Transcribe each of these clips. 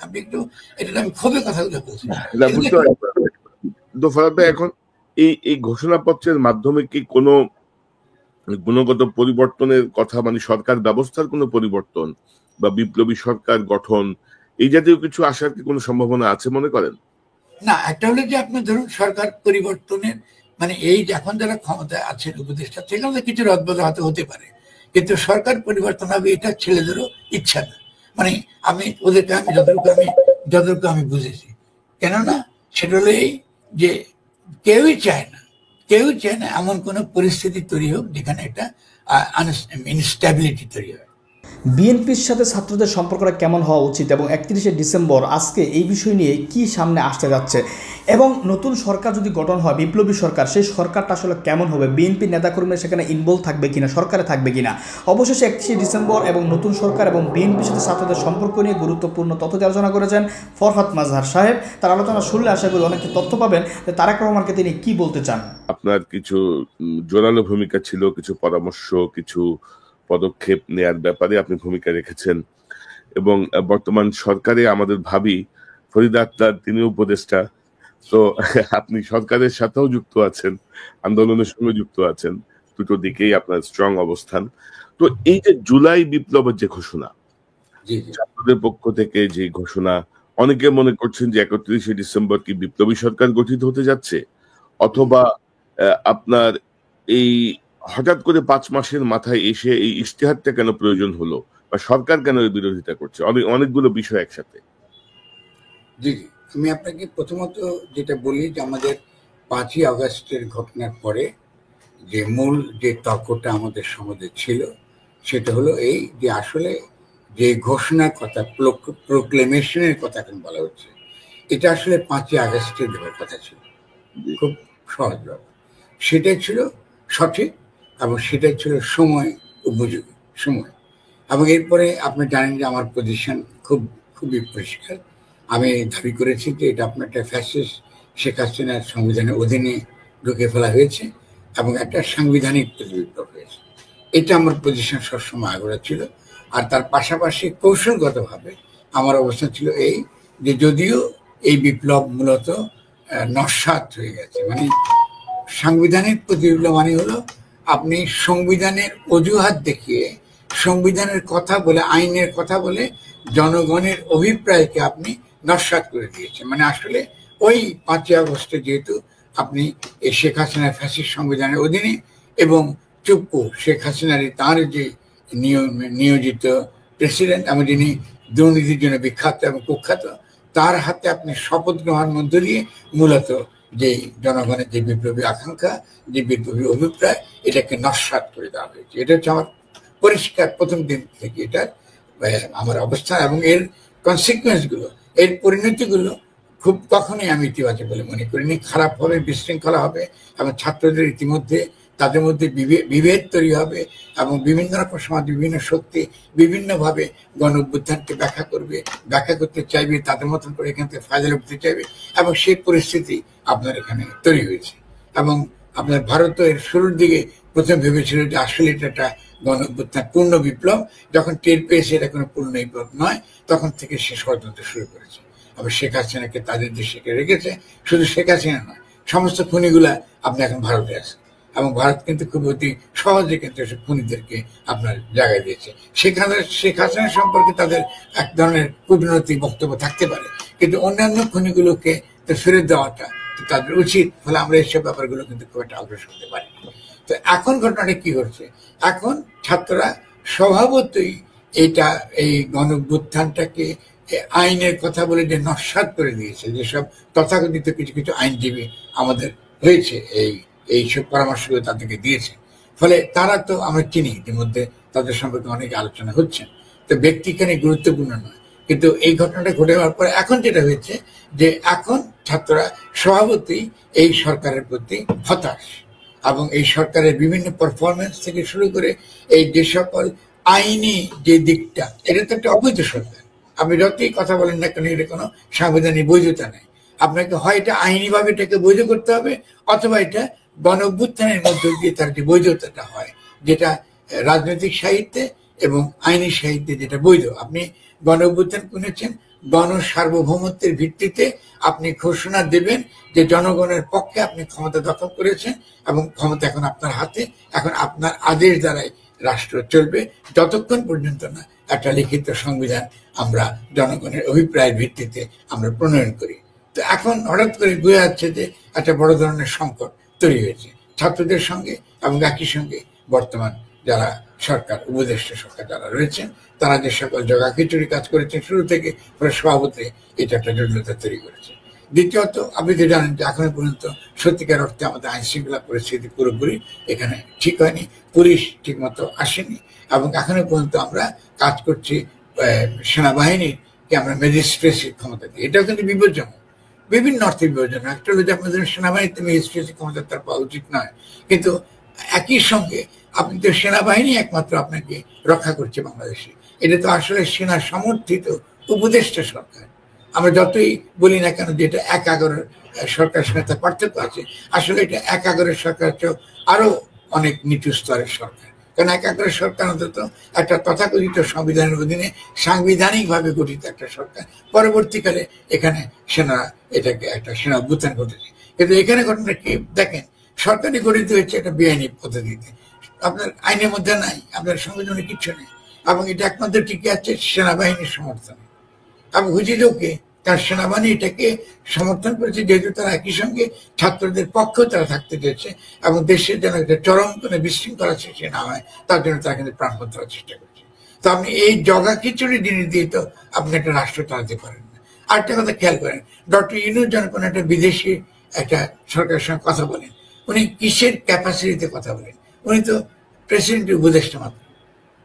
আপনি একটু এটা আমি ক্ষোভের কথাগুলো বলছি। এখন এই ঘোষণাপত্রের মাধ্যমে কি কোনো গুণগত পরিবর্তনের কথা, মানে সরকার ব্যবস্থার কোনো পরিবর্তন বা বিপ্লবী সরকার গঠন এই জাতীয় কিছু আসার কি কোনো সম্ভাবনা আছে মনে করেন? না, একটা হলো যে আপনি ধরুন সরকার পরিবর্তনের মানে এই এখন যারা ক্ষমতায় আছেন উপদেষ্টা সেখানে কিছু রদবদল হতে পারে, কিন্তু সরকার পরিবর্তন হবে এটা ছেলেদেরও ইচ্ছা না। মানে আমি ওদেরকে আমি যতটুকু আমি বুঝেছি, কেননা সেটা হলো এই যে কেউই চায় না এমন কোনো পরিস্থিতি তৈরি হোক যেখানে একটা ইনস্টেবিলিটি তৈরি হয়। বিএনপির সাথে ছাত্রদের সম্পর্কটা কেমন হওয়া উচিত এবং 31শে ডিসেম্বর আজকে এই বিষয় নিয়ে কি সামনে আসতে যাচ্ছে, এবং নতুন সরকার যদি গঠন হয় বিপ্লবী সরকার, সেই সরকারটা আসলে কেমন হবে, বিএনপির নেতাকর্মীরা সেখানে ইনভলভ থাকবে কিনা, সরকারে থাকবে কিনা। অবশেষে 31শে ডিসেম্বর এবং নতুন সরকার এবং বিএনপির সাথে ছাত্রদের সম্পর্ক নিয়ে গুরুত্বপূর্ণ তথ্য আলোচনা করেছেন ফরহাদ মাজহার সাহেব। তার আলোচনা শুনলে আশা করি অনেক তথ্য পাবেন যে তারেক রহমানকে তিনি কি বলতে চান। আপনার কিছু জোরালো ভূমিকা ছিল, কিছু পরামর্শ, কিছু পদক্ষেপ নেয়ার ব্যাপারে আপনি ভূমিকা রেখেছেন, এবং বর্তমান সরকারে আমাদের ভাবি ফরিদা আক্তার তিনি উপদেষ্টা, তো আপনি সরকারের সাথেও যুক্ত আছেন, আন্দোলনের সঙ্গে যুক্ত আছেন, দুটো দিকেই আপনার স্ট্রং অবস্থান। তো এই যে জুলাই বিপ্লবের যে ঘোষণা, ছাত্রদের পক্ষ থেকে যে ঘোষণা, অনেকে মনে করছেন যে 31শে ডিসেম্বর কি বিপ্লবী সরকার গঠিত হতে যাচ্ছে, অথবা আপনার এই হঠাৎ করে 5 মাসের মাথায় এসে এই ইশতেহারটা কেন প্রয়োজন হলো, বা সরকার কেন এর বিরোধিতা করছে, অনেকগুলো বিষয় একসাথে। জি জি, আমি আপনাকে প্রথমত যেটা বলি যে আমাদের 5ই আগস্টের ঘটনার পরে যে মূল যে তর্কটা আমাদের সমাজে ছিল সেটা হলো এই যে আসলে যে ঘোষণার কথা, প্রোক্লেমেশনের কথা এখন বলা হচ্ছে, এটা আসলে 5ই আগস্টে দেওয়ার কথা ছিল, খুব সহজভাবে সেটাই ছিল সঠিক এবং সেটাই ছিল সময় উপযোগী সময়। এবং এরপরে আপনি জানেন যে আমার পজিশন খুবই পরিষ্কার। আমি দাবি করেছি যে এটা আপনার একটা ফ্যাসিস্ট শেখ হাসিনার সংবিধানের অধীনে ঢুকে ফেলা হয়েছে এবং একটা সাংবিধানিক বিপ্লব হয়েছে। এটা আমার পজিশন সবসময় আগ্রহ ছিল। আর তার পাশাপাশি কৌশলগতভাবে আমার অবস্থান ছিল এই যে যদিও এই বিপ্লব মূলত নস্যাৎ হয়ে গেছে, মানে সাংবিধানিক বিপ্লব মানে হলো আপনি সংবিধানের অজুহাত দেখিয়ে সংবিধানের কথা বলে, আইনের কথা বলে জনগণের অভিপ্রায়কে আপনি নস্যাৎ করে দিয়েছেন। মানে আসলে ওই 5ই আগস্টে যেহেতু আপনি এই শেখ হাসিনার ফ্যাসিস্ট সংবিধানের অধীনে এবং চুপ্পু শেখ হাসিনার তাঁর যে নিয়োজিত প্রেসিডেন্ট এবং যিনি দুর্নীতির জন্য বিখ্যাত এবং কুখ্যাত, তার হাতে আপনি শপথ গ্রহণ মধ্য দিয়ে মূলত যে জনগণের যে বিপ্লবী আকাঙ্ক্ষা, যে বিপ্লবী অভিপ্রায়, এটাকে নস্যাৎ করে দেওয়া হয়েছে। এটা হচ্ছে আমার পরিষ্কার প্রথম দিন থেকে এটা আমার অবস্থান। এবং এর কনসিকুয়েন্স গুলো, এর পরিণতিগুলো খুব কখনোই আমি ইতিবাচক বলে মনে করিনি। খারাপ হবে, বিশৃঙ্খলা হবে এবং ছাত্রদের ইতিমধ্যে তাদের মধ্যে বিভেদ তৈরি হবে এবং বিভিন্ন রকম সমাজ, বিভিন্ন শক্তি বিভিন্নভাবে গণ অভ্যুত্থানকে ব্যাখ্যা করতে চাইবে, তাদের মতন করে এখান থেকে ফায়দা উঠতে চাইবে, এবং সেই পরিস্থিতি আপনার এখানে তৈরি হয়েছে। এবং আপনার ভারত এর শুরুর দিকে প্রথম ভেবেছিল যে আসলে এটা একটা গণ অভ্যুত্থান, পূর্ণ বিপ্লব। যখন টের পেয়েছে এটা কোনো পূর্ণ বিপ্লব নয়, তখন থেকে সে ষড়যন্ত্র শুরু করেছে। আবার শেখ হাসিনাকে তাদের দেশে রেখেছে। শুধু শেখ হাসিনা নয়, সমস্ত খুনিগুলা আপনি এখন ভারতে আছে, এবং ভারত কিন্তু খুব অতি সহজে কিন্তু খুনিদেরকে আপনার জায়গায় দিয়েছে। সেখানে শেখ হাসিনা সম্পর্কে তাদের এক ধরনের কূটনৈতিক বক্তব্য থাকতে পারে, কিন্তু অন্যান্য খুনিগুলোকে তো ফেরত দেওয়াটা তাদের উচিত। ফলে আমরা এইসব ব্যাপারগুলো কিন্তু খুব একটা অগ্রসর হতে পারি। তো এখন ঘটনাটা কি হচ্ছে, এখন ছাত্ররা স্বভাবতই এটা এই গণ অভ্যুত্থানটাকে আইনের কথা বলে যে নস্যাৎ করে দিয়েছে। যেসব তথাকথিত কিছু কিছু আইনজীবী আমাদের হয়েছে এইসব পরামর্শগুলো তাদেরকে দিয়েছে, ফলে তারা তো আমরা চিনি, ইতিমধ্যে তাদের সম্পর্কে অনেক আলোচনা হচ্ছে। তো ব্যক্তিখানে গুরুত্বপূর্ণ নয়, কিন্তু এই ঘটনাটা ঘটে যাওয়ার পরে এখন যেটা হয়েছে যে এখন ছাত্ররা স্বভাবতই এই সরকারের প্রতি হতাশ, এবং এই সরকারের বিভিন্ন পারফরমেন্স থেকে শুরু করে এই যে সকল আইনি যে দিকটা, এটা তো একটা অবৈধ সরকার। আপনি যতই কথা বলেন না কেন, এটা কোনো সাংবিধানিক বৈধতা নেই। আপনাকে হয় এটা আইনিভাবে এটাকে বৈধ করতে হবে, অথবা এটা গণ অভ্যুত্থানের মধ্য দিয়ে তার যে বৈধতাটা হয়, যেটা রাজনৈতিক সাহিত্যে এবং আইনি সাহিত্যে যেটা বৈধ। আপনি গণ অভ্যুত্থান শুনেছেন, গণসার্বভৌমত্বের ভিত্তিতে আপনি ঘোষণা দেবেন যে জনগণের পক্ষে আপনি ক্ষমতা দখল করেছেন এবং ক্ষমতা এখন আপনার হাতে, এখন আপনার আদেশ দ্বারাই রাষ্ট্র চলবে, যতক্ষণ পর্যন্ত না একটা লিখিত সংবিধান আমরা জনগণের অভিপ্রায়ের ভিত্তিতে আমরা প্রণয়ন করি। তো এখন হঠাৎ করে বোঝা যাচ্ছে যে একটা বড় ধরনের সংকট তৈরি হয়েছে ছাত্রদের সঙ্গে, এবং একই সঙ্গে বর্তমান যারা সরকার, উপদেষ্টা সরকার যারা রয়েছেন, তারা যে সকল জগা খিচুড়ি কাজ করেছেন শুরু থেকে স্বভাবতে এটা একটা জটিলতা তৈরি করেছে। দ্বিতীয়ত, আপনি তো জানেন যে এখনো পর্যন্ত সত্যিকার অর্থে আমাদের আইন শৃঙ্খলা পরিস্থিতি পুরোপুরি এখানে ঠিক হয়নি, পুলিশ ঠিক মতো আসেনি, এবং এখনো পর্যন্ত আমরা কাজ করছি সেনাবাহিনীকে আমরা ম্যাজিস্ট্রেসি ক্ষমতা দিই। এটাও কিন্তু বিপজ্জনক, বিভিন্ন অর্থে বিপজ্জনক। একটা হলো যে আপনাদের সেনাবাহিনীতে ম্যাজিস্ট্রেসি ক্ষমতা তার পাওয়া উচিত নয়, কিন্তু একই সঙ্গে আপনি তো সেনাবাহিনী একমাত্র আপনাকে রক্ষা করছে বাংলাদেশে। এটা তো আসলে সেনা সমর্থিত উপদেষ্টা সরকার। আমরা যতই বলি না কেন যে এটা ১/১১ সরকার সঙ্গে তার পার্থক্য আছে, আসলে এটা ১/১১ সরকার চেয়েও আরো অনেক নিচু স্তরের সরকার। কারণ ১/১১ সরকার অন্তত একটা তথাকথিত সংবিধানের অধীনে সাংবিধানিকভাবে গঠিত একটা সরকার। পরবর্তীকালে এখানে সেনা এটাকে একটা সেনা অভ্যুত্থান ঘটেছে, কিন্তু এখানে ঘটনা কি দেখেন, সরকারি গঠিত হয়েছে একটা বেআইনি পদ্ধতিতে, আপনার আইনের মধ্যে নাই, আপনার সংবিধানে কিচ্ছু নেই, এবং এটা একমাত্র টিকে আছে সেনাবাহিনীর সমর্থনে। এবং হুজিরকে তার সেনাবাহিনী এটাকে সমর্থন করেছে, যেহেতু তারা একই সঙ্গে ছাত্রদের পক্ষেও তারা থাকতে চেয়েছে এবং দেশের যেন একটা চরম কোনো বিশৃঙ্খলা সৃষ্টি না হয় তার জন্য তারা কিন্তু প্রাণপণ দেওয়ার চেষ্টা করছে। তো আপনি এই জগা খিচুড়ি জিনিস দিয়ে তো আপনি একটা রাষ্ট্র চালাতে পারেন না। আরেকটা কথা খেয়াল করেন, ডক্টর ইউনূস যখন কোনো একটা বিদেশি একটা সরকারের সঙ্গে কথা বলেন, উনি কিসের ক্যাপাসিটিতে কথা বলেন? উনি তো প্রেসিডেন্টের উপদেষ্টা মাত্র,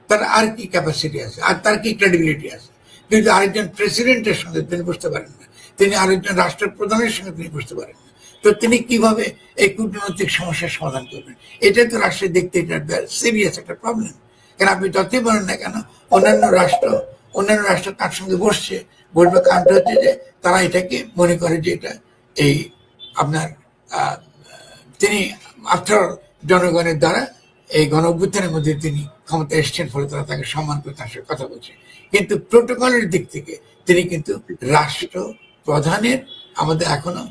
তার আর কি ক্যাপাসিটি আছে, আর তার কি ক্রেডিবিলিটি আছে? কিন্তু আরেকজন প্রেসিডেন্টের সঙ্গে তিনি বসতে পারেন না, তিনি আরেকজন রাষ্ট্রপ্রধানের সঙ্গে তিনি বসতে পারেন না। তো তিনি কিভাবে এই কূটনৈতিক সমস্যার সমাধান করবেন? এটা তো রাষ্ট্রে দেখতে এটা সিরিয়াস একটা প্রবলেম। কেন আপনি যতই বলেন না কেন, অন্যান্য রাষ্ট্র তার সঙ্গে বসবে কারণটা হচ্ছে যে তারা এটাকে মনে করে যে এটা এই আপনার তিনি আফটার জনগণের দ্বারা এই গণ অভ্যুত্থানের মধ্যে তিনি ক্ষমতা এসছেন, ফলে তারা তাকে সম্মান করে তার সাথে কথা বলছে। কিন্তু প্রোটোকলের দিক থেকে তিনি কিন্তু রাষ্ট্র প্রধানের, আমাদের এখনো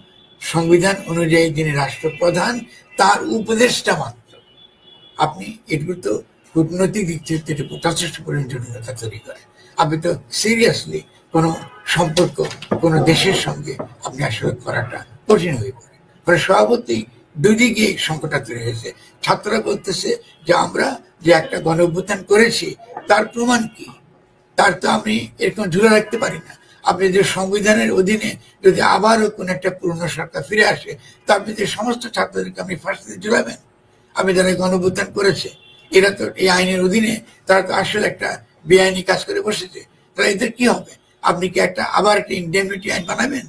সংবিধান অনুযায়ী যিনি রাষ্ট্রপ্রধান তার উপদেষ্টা মাত্র। আপনি এগুলো তো কূটনৈতিক দিক থেকে যথেষ্ট পরিমাণ জটিলতা তৈরি করে। আপনি তো সিরিয়াসলি কোনো সম্পর্ক কোনো দেশের সঙ্গে আপনি আসলে করাটা কঠিন হয়ে পড়ে। ফলে স্বভাবতই দুই দিকে সংকটটা তৈরি হয়েছে। ছাত্ররা বলতেছে যে আমরা যে একটা গণ অভ্যুত্থান করেছি তার প্রমাণ কি? তার তো আমি এরকম ঝুলে রাখতে পারি না। আপনি যে সংবিধানের অধীনে যদি আবারও কোন একটা পুরনো সরকার ফিরে আসে, তা আপনি যে সমস্ত ছাত্রদেরকে আপনি ফাঁসিতে ঝুলাবেন? আপনি যারা গণ অভ্যুত্থান করেছে এরা তো এই আইনের অধীনে তারা তো আসলে একটা বেআইনি কাজ করে বসেছে, তাহলে এদের কি হবে? আপনি কি আবার একটা ইনডেমনিটি আইন বানাবেন?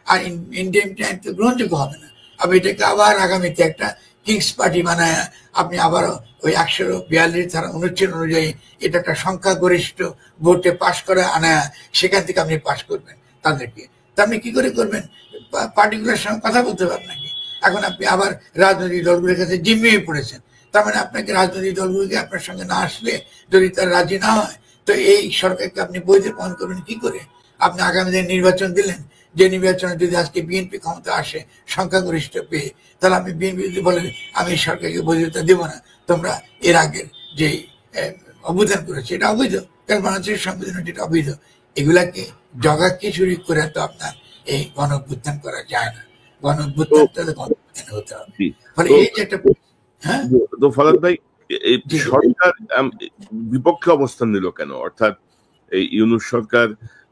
আর ইনডেমনিটি আইন তো গ্রহণযোগ্য হবে না। আপনি এটাকে আবার আগামীতে একটা কিংস পার্টি বানায় আপনি আবারও ওই ১৪২ ধারা অনুচ্ছেদ অনুযায়ী এটা একটা সংখ্যাগরিষ্ঠ ভোটে পাশ করে আনা, সেখান থেকে আপনি পাশ করবেন তাদেরকে। তা আপনি কি করে করবেন? পার্টিগুলোর সঙ্গে কথা বলতে পারেন নাকি? এখন আপনি আবার রাজনৈতিক দলগুলোর কাছে জিম্মি হয়ে পড়েছেন। তার মানে আপনাকে রাজনৈতিক দলগুলোকে আপনার সঙ্গে না আসলে, যদি তার রাজি না হয়, তো এই সরকারকে আপনি বৈধ প্রমাণ করবেন কি করে? আপনি আগামী দিন নির্বাচন দিলেন, যে নির্বাচনে যদি আজকে বিএনপি ক্ষমতা আসে সংখ্যাগরিষ্ঠ পেয়ে, তাহলে আপনি বিএনপি যদি বলেন আমি সরকারকে বৈধতা দেব না, তোমরা এর আগের যে অবদান করেছে এটা অবৈধ, কারণ বাংলাদেশের সংবিধান যেটা অবৈধ। এগুলাকে জগা খিচুড়ি করে তো আপনার এই গণ অভ্যুত্থান করা যায় না। গণ অভ্যুত্থানটা গণ অভ্যুত্থান হতে হবে। ফলে এই যে একটা হ্যাঁ, তো ফরাদ ভাই, সরকার বিপক্ষে অবস্থান নিল কেন? অর্থাৎ এই ইউনূস সরকার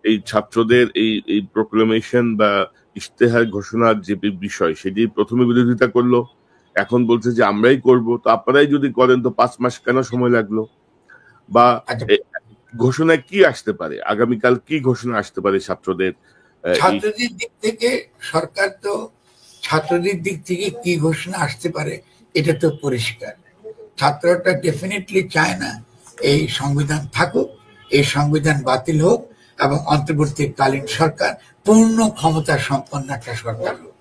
এই ছাত্রদের এই প্রোক্লেমেশন বা ইশতেহার ঘোষণার যে বিষয় সেটি প্রথমে বিরোধিতা করলো, এখন বলছে যে আমরাই করব। তো আপনারাই যদি করেন তো 5 মাস কেন সময় লাগলো? বা ঘোষণায় কি আসতে পারে? আগামীকাল কি ঘোষণা আসতে পারে ছাত্রদের? ছাত্রদের দিক থেকে সরকার তো ছাত্রদের দিক থেকে কি ঘোষণা আসতে পারে এটা তো পরিষ্কার। ছাত্রটা ডেফিনেটলি চায় না এই সংবিধান থাকুক, এই সংবিধান বাতিল হোক এবং অন্তর্বর্তীকালীন সরকার পূর্ণ ক্ষমতা সম্পন্ন একটা সরকার হোক।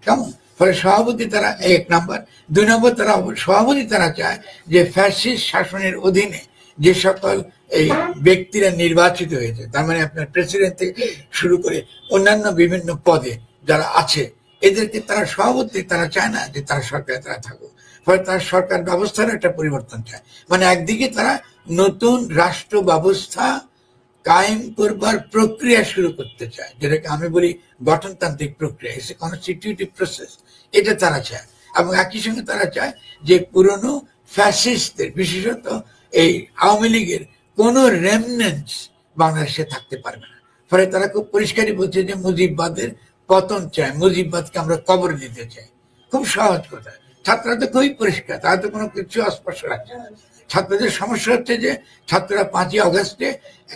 কেমন? ফলে সভাপতি তারা 1 নম্বর, 2 নম্বর তারা সভাপতি তারা চায় যে ফ্যাসিস্ট শাসনের অধীনে যে সকল এই ব্যক্তিরা নির্বাচিত হয়েছে, তার মানে আপনার প্রেসিডেন্ট থেকে শুরু করে অন্যান্য বিভিন্ন পদে যারা আছে এদেরকে তারা স্বভাবতই তারা চায় না যে তারা সরকারে তারা থাকুক, ফলে তারা সরকার ব্যবস্থার একটা পরিবর্তন চায়। মানে একদিকে তারা নতুন রাষ্ট্র ব্যবস্থা কায়েম করবার প্রক্রিয়া শুরু করতে চায়, যেটাকে আমি বলি গঠনতান্ত্রিক প্রক্রিয়া, ইটস এ কনস্টিটিউটিভ প্রসেস, এটা তারা চায়। এবং একই সঙ্গে তারা চায় যে পুরনো ফ্যাসিস্টদের, বিশেষত এই আওয়ামী লীগের কোনো রেমনেন্টস বাংলাদেশে থাকতে পারবে না। ফলে তারা খুব পরিষ্কারই বলছে যে মুজিববাদের পতন চায়, মুজিববাদকে আমরা কবর দিতে চাই। খুব সহজ কথা, ছাত্ররা তো খুবই পরিষ্কার, তারা তো কোনো কিছু অস্পষ্ট রাখছে না। ছাত্রদের সমস্যা হচ্ছে যে ছাত্ররা 5ই আগস্টে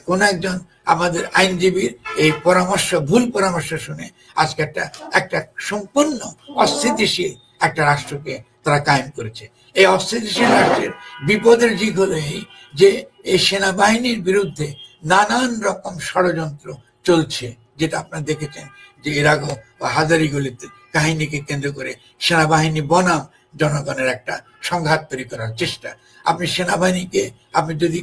কোন একজন আমাদের আইনজীবীর এই পরামর্শ, ভুল পরামর্শ শুনে আজকে একটা সম্পূর্ণ অস্থিতিশীল একটা রাষ্ট্রকে তারা কায়েম করেছে। এই অস্থিতিশীল রাষ্ট্রের বিপদের দিক হলো এই যে এই সেনাবাহিনীর বিরুদ্ধে নানান রকম ষড়যন্ত্র চলছে, যেটা আপনারা দেখেছেন যে এর আগে হাজারিগুলিতে কাহিনীকে কেন্দ্র করে সেনাবাহিনী বনাম জনগণের একটা সংঘাত তৈরি করার চেষ্টা। আপনি সেনাবাহিনীকে আপনি যদি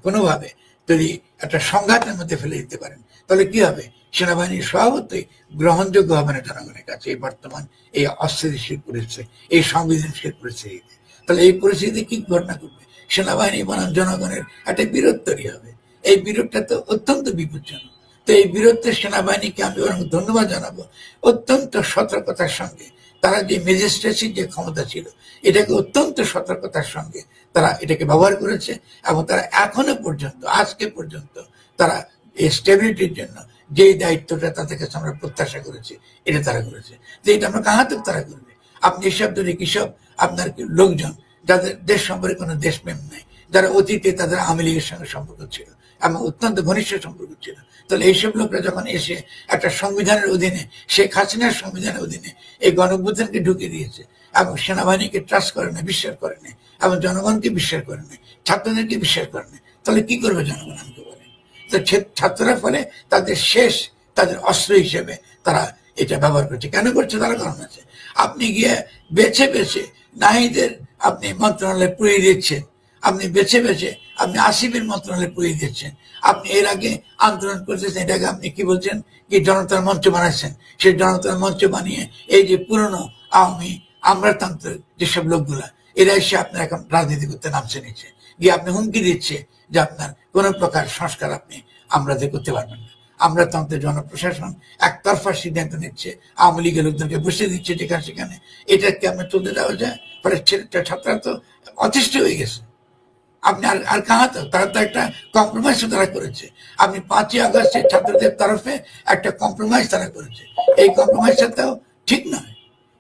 কোনোভাবে যদি একটা সংঘাতের মধ্যে ফেলে দিতে পারেন, তাহলে কি হবে? সেনাবাহিনীর স্বভাবতই গ্রহণযোগ্য হবে না জনগণের কাছে এই বর্তমান এই অস্থিতিশীল পরিস্থিতি, এই সংবেদনশীল পরিস্থিতিতে। তাহলে এই পরিস্থিতিতে কি ঘটনা ঘটবে? সেনাবাহিনী বনাম জনগণের একটা বিরোধ তৈরি হবে। এই বিরোধটা তো অত্যন্ত বিপজ্জনক। তো এই বিরোধে সেনাবাহিনীকে আমি বরং ধন্যবাদ জানাবো, অত্যন্ত সতর্কতার সঙ্গে তারা যে ম্যাজিস্ট্রেসির যে ক্ষমতা ছিল এটাকে অত্যন্ত সতর্কতার সঙ্গে তারা এটাকে ব্যবহার করেছে। এবং তারা এখনো পর্যন্ত, আজকে পর্যন্ত তারা এই স্টেবিলিটির জন্য যে দায়িত্বটা তাদের কাছে আমরা প্রত্যাশা করেছি এটা তারা করেছে। যে এটা আমরা কাহাতেও তারা করবে। আপনি এসব ধরে কিসব আপনার লোকজন যাদের দেশ সম্পর্কে কোনো দেশপ্রেম নেই, যারা অতীতে তাদের আওয়ামী লীগের সঙ্গে সম্পর্ক ছিল এবং অত্যন্ত ঘনিষ্ঠ সম্পর্ক ছিল, তাহলে এইসব লোকরা যখন এসে একটা সংবিধানের অধীনে, শেখ হাসিনার সংবিধানের অধীনে এই গণঅভ্যুত্থানকে ঢুকিয়ে দিয়েছে এবং সেনাবাহিনীকে ট্রাস্ট করে না, বিশ্বাস করে না, এবং জনগণকে বিশ্বাস করে না, ছাত্রদেরকে বিশ্বাস করে না, তাহলে কি করবে জনগণ আমাকে বলে? তো ছাত্ররা ফলে তাদের অস্ত্র হিসেবে তারা এটা ব্যবহার করছে। কেন করছে? তারা কারণ আছে। আপনি গিয়ে বেছে বেছে নাহিদের আপনি মন্ত্রণালয়ে পুড়িয়ে দিচ্ছেন, আপনি বেছে বেছে আপনি আসিফের মন্ত্রণালয়ে পুড়িয়ে দিচ্ছেন, আপনি এর আগে আন্দোলন করতেছেন, এটাকে আপনি কি বলছেন কি জনতার মঞ্চ বানাচ্ছেন। সেই জনতার মঞ্চ বানিয়ে এই যে পুরনো আওয়ামী আমলাতন্ত্রের যেসব লোকগুলা, এরা এসে আপনার এখন রাজনীতি করতে নামছে নিচ্ছে, গিয়ে আপনি হুমকি দিচ্ছে যে আপনার কোন প্রকার সংস্কার আপনি আমরাদের করতে পারবেন না। আমলাতন্ত্রের জনপ্রশাসন একতরফা সিদ্ধান্ত নিচ্ছে, আওয়ামী লীগের লোকজনকে বসে দিচ্ছে যেখানে সেখানে। এটাকে আপনার চলতে দেওয়া যায়? ফলে ছাত্ররা তো অতিষ্ঠ হয়ে গেছে। আপনি আর কাহাতে, তারা তো একটা কম্প্রোমাইজ তারা করেছে। আপনি 5ই আগস্টের ছাত্রদের তরফে একটা কম্প্রোমাইজ তারা করেছে, এই কম্প্রোমাইজটা তো ঠিক নয়।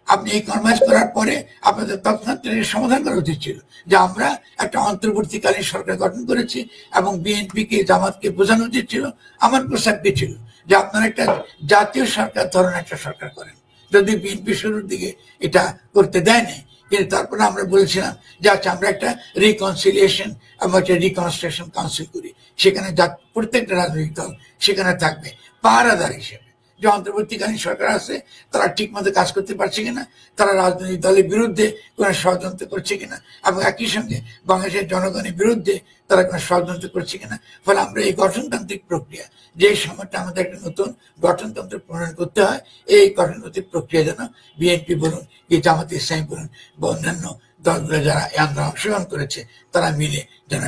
আপনি এই কম্প্রোমাইজ করার পরে আপনাদের তৎক্ষণাৎ সমাধান করা উচিত ছিল যে আমরা একটা অন্তর্বর্তীকালীন সরকার গঠন করেছি এবং বিএনপিকে, জামাতকে বোঝানো উচিত ছিল। আমার প্রস্তাব কি ছিল যে আপনারা একটা জাতীয় সরকার ধরনের একটা সরকার করেন। যদি বিএনপি শুরুর দিকে এটা করতে দেয় নাই, কিন্তু তারপরে আমরা বলেছিলাম যে আচ্ছা আমরা একটা রিকনসিলিয়েশন এবং একটা রিকনস্ট্রাকশন কাউন্সিল করি, সেখানে প্রত্যেকটা রাজনৈতিক দল সেখানে থাকবে পাহারাদার হিসেবে। যে অন্তর্বর্তীকালীন সরকার আছে তারা ঠিক মতো কাজ করতে পারছে কিনা, তারা রাজনৈতিক দলের বিরুদ্ধে কোনো ষড়যন্ত্র করছে কিনা, এবং একই সঙ্গে বাংলাদেশের জনগণের বিরুদ্ধে তারা কোনো ষড়যন্ত্র করছে কিনা। ফলে আমরা এই গঠনতান্ত্রিক প্রক্রিয়া, যে সময়টা আমাদের একটা নতুন গঠনতন্ত্র প্রণয়ন করতে হয়, এই গঠনতান্ত্রিক প্রক্রিয়া যেন বিএনপি বলুন কি জামাত ইসলামী বলুন বা অন্যান্য দলগুলো যারা এই আন্দোলনে অংশগ্রহণ করেছে তারা মিলে যেন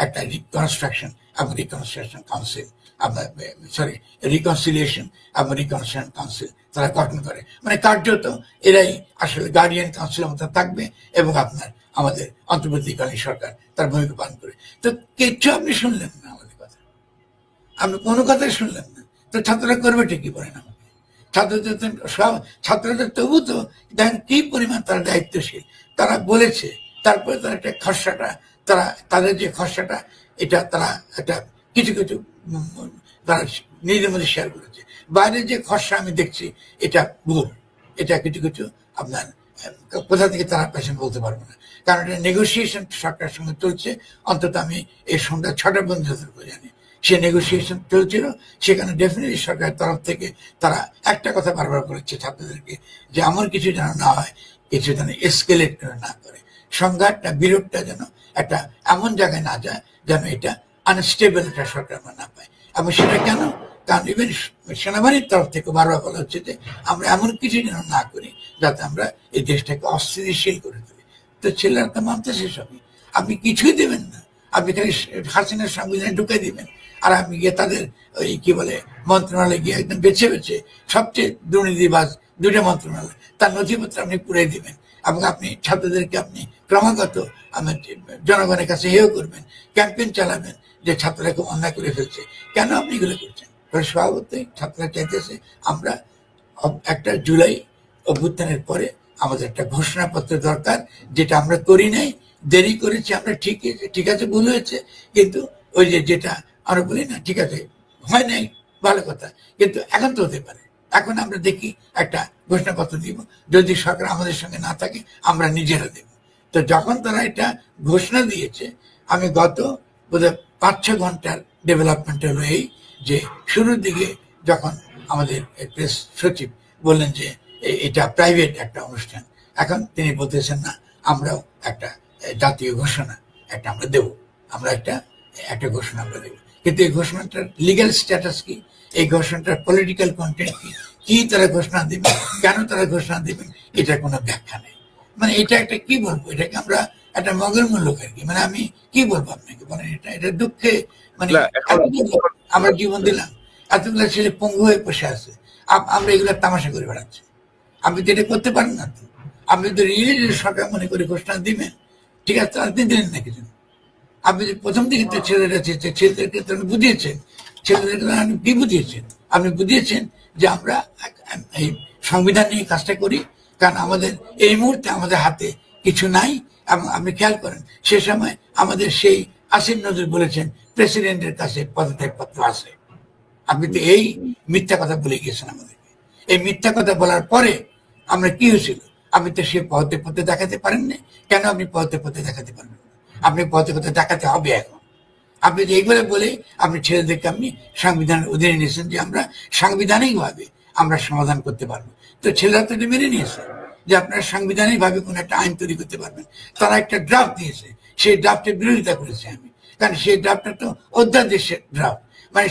একটা রিকনস্ট্রাকশন এবং রিকনস্ট্রাকশন কাউন্সিল, রিকনসিলিয়েশন এবং রিকনস্ট্রাকশন কাউন্সিল তারা গঠন করে। মানে কার্যত এরাই আসলে গার্ডিয়ান কাউন্সিলের মতো থাকবে এবং আপনার আমাদের অন্তর্বর্তীকালীন সরকার তার ভূমিকা পালন করে। তো কিচ্ছু আপনি শুনলেন না আমাদের কথা, আপনি কোনো কথাই শুনলেন না। তো ছাত্ররা করবে ঠিকই বলেন আমাকে। ছাত্রদের তবু তো দেখেন কি পরিমাণ তারা দায়িত্বশীল, তারা বলেছে। তারপরে তারা একটা খসড়াটা, তাদের যে খসড়াটা এটা তারা একটা কিছু কিছু তারা নিজেদের মধ্যে শেয়ার করেছে। বাইরের যে খসড়া আমি দেখছি এটা ভুল, এটা কিছু কিছু আপনার কোথা থেকে তারা পেশেন্ট বলতে পারবো না, কারণ এটা নেগোসিয়েশন সরকারের সঙ্গে চলছে। অন্তত আমি এই সন্ধ্যা 6টা পর্যন্ত জানি সে নেগোসিয়েশন চলছিল। সেখানে ডেফিনেটলি সরকারের তরফ থেকে তারা একটা কথা বারবার করেছে ছাত্রদেরকে যে এমন কিছু যেন না হয়, কিছু যেন এসকেলেট না করে, সংঘাতটা বিরোধটা যেন একটা এমন জায়গায় না যায় যেন এটা আনস্টেবল একটা সরকার আমরা না পাই। এবং সেটা কেন? কারণ ইভেন সেনাবাহিনীর তরফ থেকে বারবার বলা হচ্ছে যে আমরা এমন কিছু যেন না করি যাতে আমরা এই দেশটাকে অস্থিতিশীল করে তুলি। তো ছেলেরা তো মানতেছে সবই। আপনি কিছুই দেবেন না, আপনি খালি হাসিনার সংবিধানে ঢুকাই দিবেন, আর আপনি গিয়ে তাদের ওই কি বলে মন্ত্রণালয়ে গিয়ে একদম বেছে বেছে সবচেয়ে দুর্নীতিবাজ দুইটা মন্ত্রণালয় তার নথিপত্র আপনি পুড়ে দিবেন, এবং আপনি ছাত্রদেরকে আপনি ক্রমাগত জনগণের কাছে হেয় করবেন, ক্যাম্পেইন চালাবেন যে ছাত্ররা খুব অন্যায় করে ফেলছে। কেন আপনি এগুলো করছেন? স্বভাবতই ছাত্ররা চাইতেছে আমরা একটা জুলাই অভ্যুত্থানের পরে আমাদের একটা ঘোষণাপত্র দরকার, যেটা আমরা করি নাই, দেরি করেছি আমরা, ঠিক আছে ভুল হয়েছে, কিন্তু ওই যেটা আমরা বলি না ঠিক আছে হয় নাই ভালো কথা, কিন্তু এখন তো হতে পারে। এখন আমরা দেখি একটা ঘোষণাপত্র দিব, যদি সরকার আমাদের সঙ্গে না থাকে আমরা নিজেরা দেব। তো যখন তারা এটা ঘোষণা দিয়েছে, আমি গত বোধহয় 5-6 ঘন্টার ডেভেলপমেন্ট হলো এই যে শুরুর দিকে যখন আমাদের প্রেস সচিব বললেন যে এটা প্রাইভেট একটা অনুষ্ঠান, এখন তিনি বলতেছেন না আমরাও একটা জাতীয় ঘোষণা একটা আমরা দেব, আমরা একটা ঘোষণা আমরা দেব। কিন্তু এই ঘোষণাটার লিগ্যাল স্ট্যাটাস কি, এই ঘোষণাটার পলিটিক্যাল কন্টেন্ট কি তারা ঘোষণা দিবেন, কেন তারা ঘোষণা দিবেন, এটার কোনো ব্যাখ্যা নেই। মানে এটা একটা কি বলবো, এটাকে আমরা একটা মগের লোক আর কি। মানে আমি কি বলবো আপনাকে বলেন, এটা দুঃখে মানে আমরা জীবন দিলাম, এতগুলো ছেলে পঙ্গু হয়ে বসে আছে, আমরা এগুলো তামাশা করে বেড়াচ্ছি। আপনি তো এটা করতে পারেন না। তো আপনি তো রিয়েলি সরকার মনে করে ঘোষণা দিবেন, ঠিক আছে, আপনি দিলেন না কিছু। আপনি প্রথম দিকে তো ছেলেদেরকে তো বুঝিয়েছেন, ছেলেদেরকে আপনি কি বুঝিয়েছেন? আপনি বুঝিয়েছেন যে আমরা এই সংবিধান নিয়ে কাজটা করি, কারণ আমাদের এই মুহূর্তে আমাদের হাতে কিছু নাই। এবং আপনি খেয়াল করেন সে সময় আমাদের সেই আসিফ নজরুল বলেছেন প্রেসিডেন্টের কাছে পদত্যাগপত্র আছে। আপনি তো এই মিথ্যা কথা বলে গিয়েছেন আমাদেরকে। এই মিথ্যা কথা বলার পরে আমরা কি হয়েছিল? আপনি তো সে পদত্যাগপত্র দেখাতে পারেননি। কেন আপনি পদত্যাগপত্র দেখাতে পারবেন না? আপনি পদত্যাগপত্র দেখাতে হবে এখন। আপনি যে এইগুলো বলে আপনি ছেলেদেরকে আপনি সংবিধানের অধীনে নিয়েছেন যে আমরা সাংবিধানিক ভাবে আমরা সমাধান করতে পারবো। তো ছেলেরা তো মেনে নিয়েছে যে আপনারা সাংবিধানিক ভাবে কোন একটা আইন তৈরি করতে পারবেন। তারা একটা ড্রাফট দিয়েছে, সেই ড্রাফটের বিরোধিতা করেছে আমি, কারণ সেই ড্রাফটটা তো অধ্যাদেশের ড্রাফট। মানে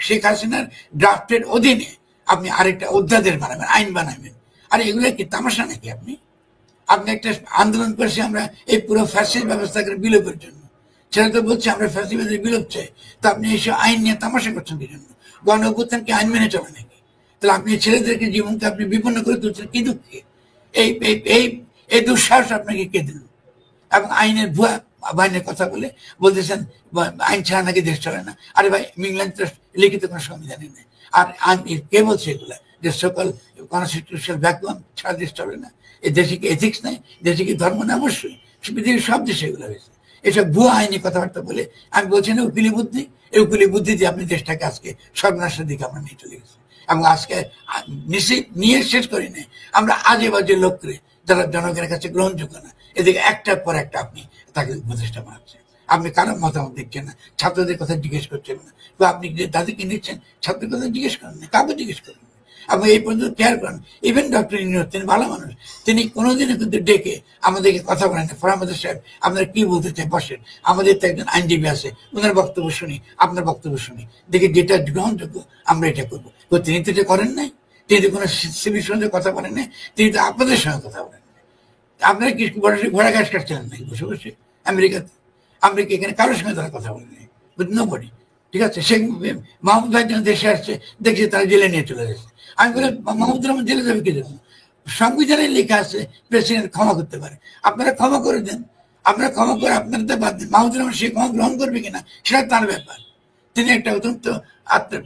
শেখ হাসিনার ড্রাফটের অধীনে আপনি আরেকটা অধ্যাদেশ বানাবেন, আইন বানাবেন। আর এগুলো কি তামাশা নাকি? আপনি একটা আন্দোলন করেছি আমরা এই পুরো ফ্যাসিস্ট ব্যবস্থাকে বিলোপের জন্য। ছেলে তো বলছে আমরা ফ্যাসিবাদের বিলোপ চাই, তো আপনি এইসব আইন নিয়ে তামাশা করছেন কি জন্য? গণ অভ্যুত্থানকে আইন মেনে চলে নাকি? তাহলে আপনি ছেলেদেরকে জীবনকে আপনি বিপন্ন করে তুলছেন কি দুঃখে? এই এই এই দুঃসাহস আপনাকে কে দিল? এবং আইনের ভুয়া বাহিনীর কথা বলে বলতেছেন আইন ছাড়া নাকি দেশ চলে না। আরে ভাই, ইংল্যান্ড তো লিখিত কোনো সংবিধানই নেই। আর কে বলছে এগুলা যে সকল কনস্টিটিউশনাল ভ্যাকুয়াম ছাড়া দেশ চলে না? এই দেশে কি এথিক্স নাই? দেশে কি ধর্ম না? অবশ্যই, পৃথিবীর সব দেশে এগুলো হয়েছে। এসব ভুয়া আইনি কথাবার্তা বলে আমি বলছি না উকিলি বুদ্ধি, এই উকিলি বুদ্ধি দিয়ে আপনি দেশটাকে আজকে সর্বনাশের দিকে আমরা নিয়ে চলে গেছি। এবং আজকে নিয়ে শেষ করি না, আমরা আজে বাজে লোকরে যারা জনগণের কাছে গ্রহণযোগ্য না, এদিকে একটার পর একটা আপনি তাকে উপদেষ্টা বানাচ্ছেন। আপনি কারো মতামত দিচ্ছেন না, ছাত্রদের কথা জিজ্ঞেস করছেন না, বা আপনি যে তাদেরকে নিচ্ছেন ছাত্রের কথা জিজ্ঞেস করেন না, কাউকে জিজ্ঞেস করেন না। এবং এই পর্যন্ত কেয়ার করেন। ইভেন ডক্টর ইউনূস, তিনি ভালো মানুষ, তিনি কোনোদিনও কিন্তু ডেকে আমাদেরকে কথা বলেন না, ফরহাদ সাহেব আপনারা কি বলতে চান, বসেন, আমাদের তো একজন আইনজীবী আছে, ওনার বক্তব্য শুনি, আপনার বক্তব্য শুনি, দেখে যেটা গ্রহণযোগ্য আমরা এটা করবো। তিনি তো এটা করেন নাই, তিনি তো কোনো সিভিল সঙ্গে কথা বলেন নাই, তিনি তো আপনাদের সঙ্গে কথা বলেন। আপনারা কি ঘোড়া ঘাস কাটছিলেন নাকি বসে বসে আমেরিকাতে? আমেরিকা এখানে কারোর সঙ্গে তারা কথা বলেনি, নোবডি। ঠিক আছে, শেখ মাহমুদ ভাই যখন দেশে আসছে দেখছি তারা জেলে নিয়ে চলে গেছে। আমি বলে মাহমুদুর রহমান জেলে যাবে কি জন্য? সংবিধানে লেখা আছে প্রেসিডেন্ট ক্ষমা করতে পারে, আপনারা ক্ষমা করে দেন। আপনারা ক্ষমা করে আপনারা তো বাদ দেন, মাহমুদুর রহমান সে ক্ষমা গ্রহণ করবে কিনা সেটা তার ব্যাপার। তিনি একটা অত্যন্ত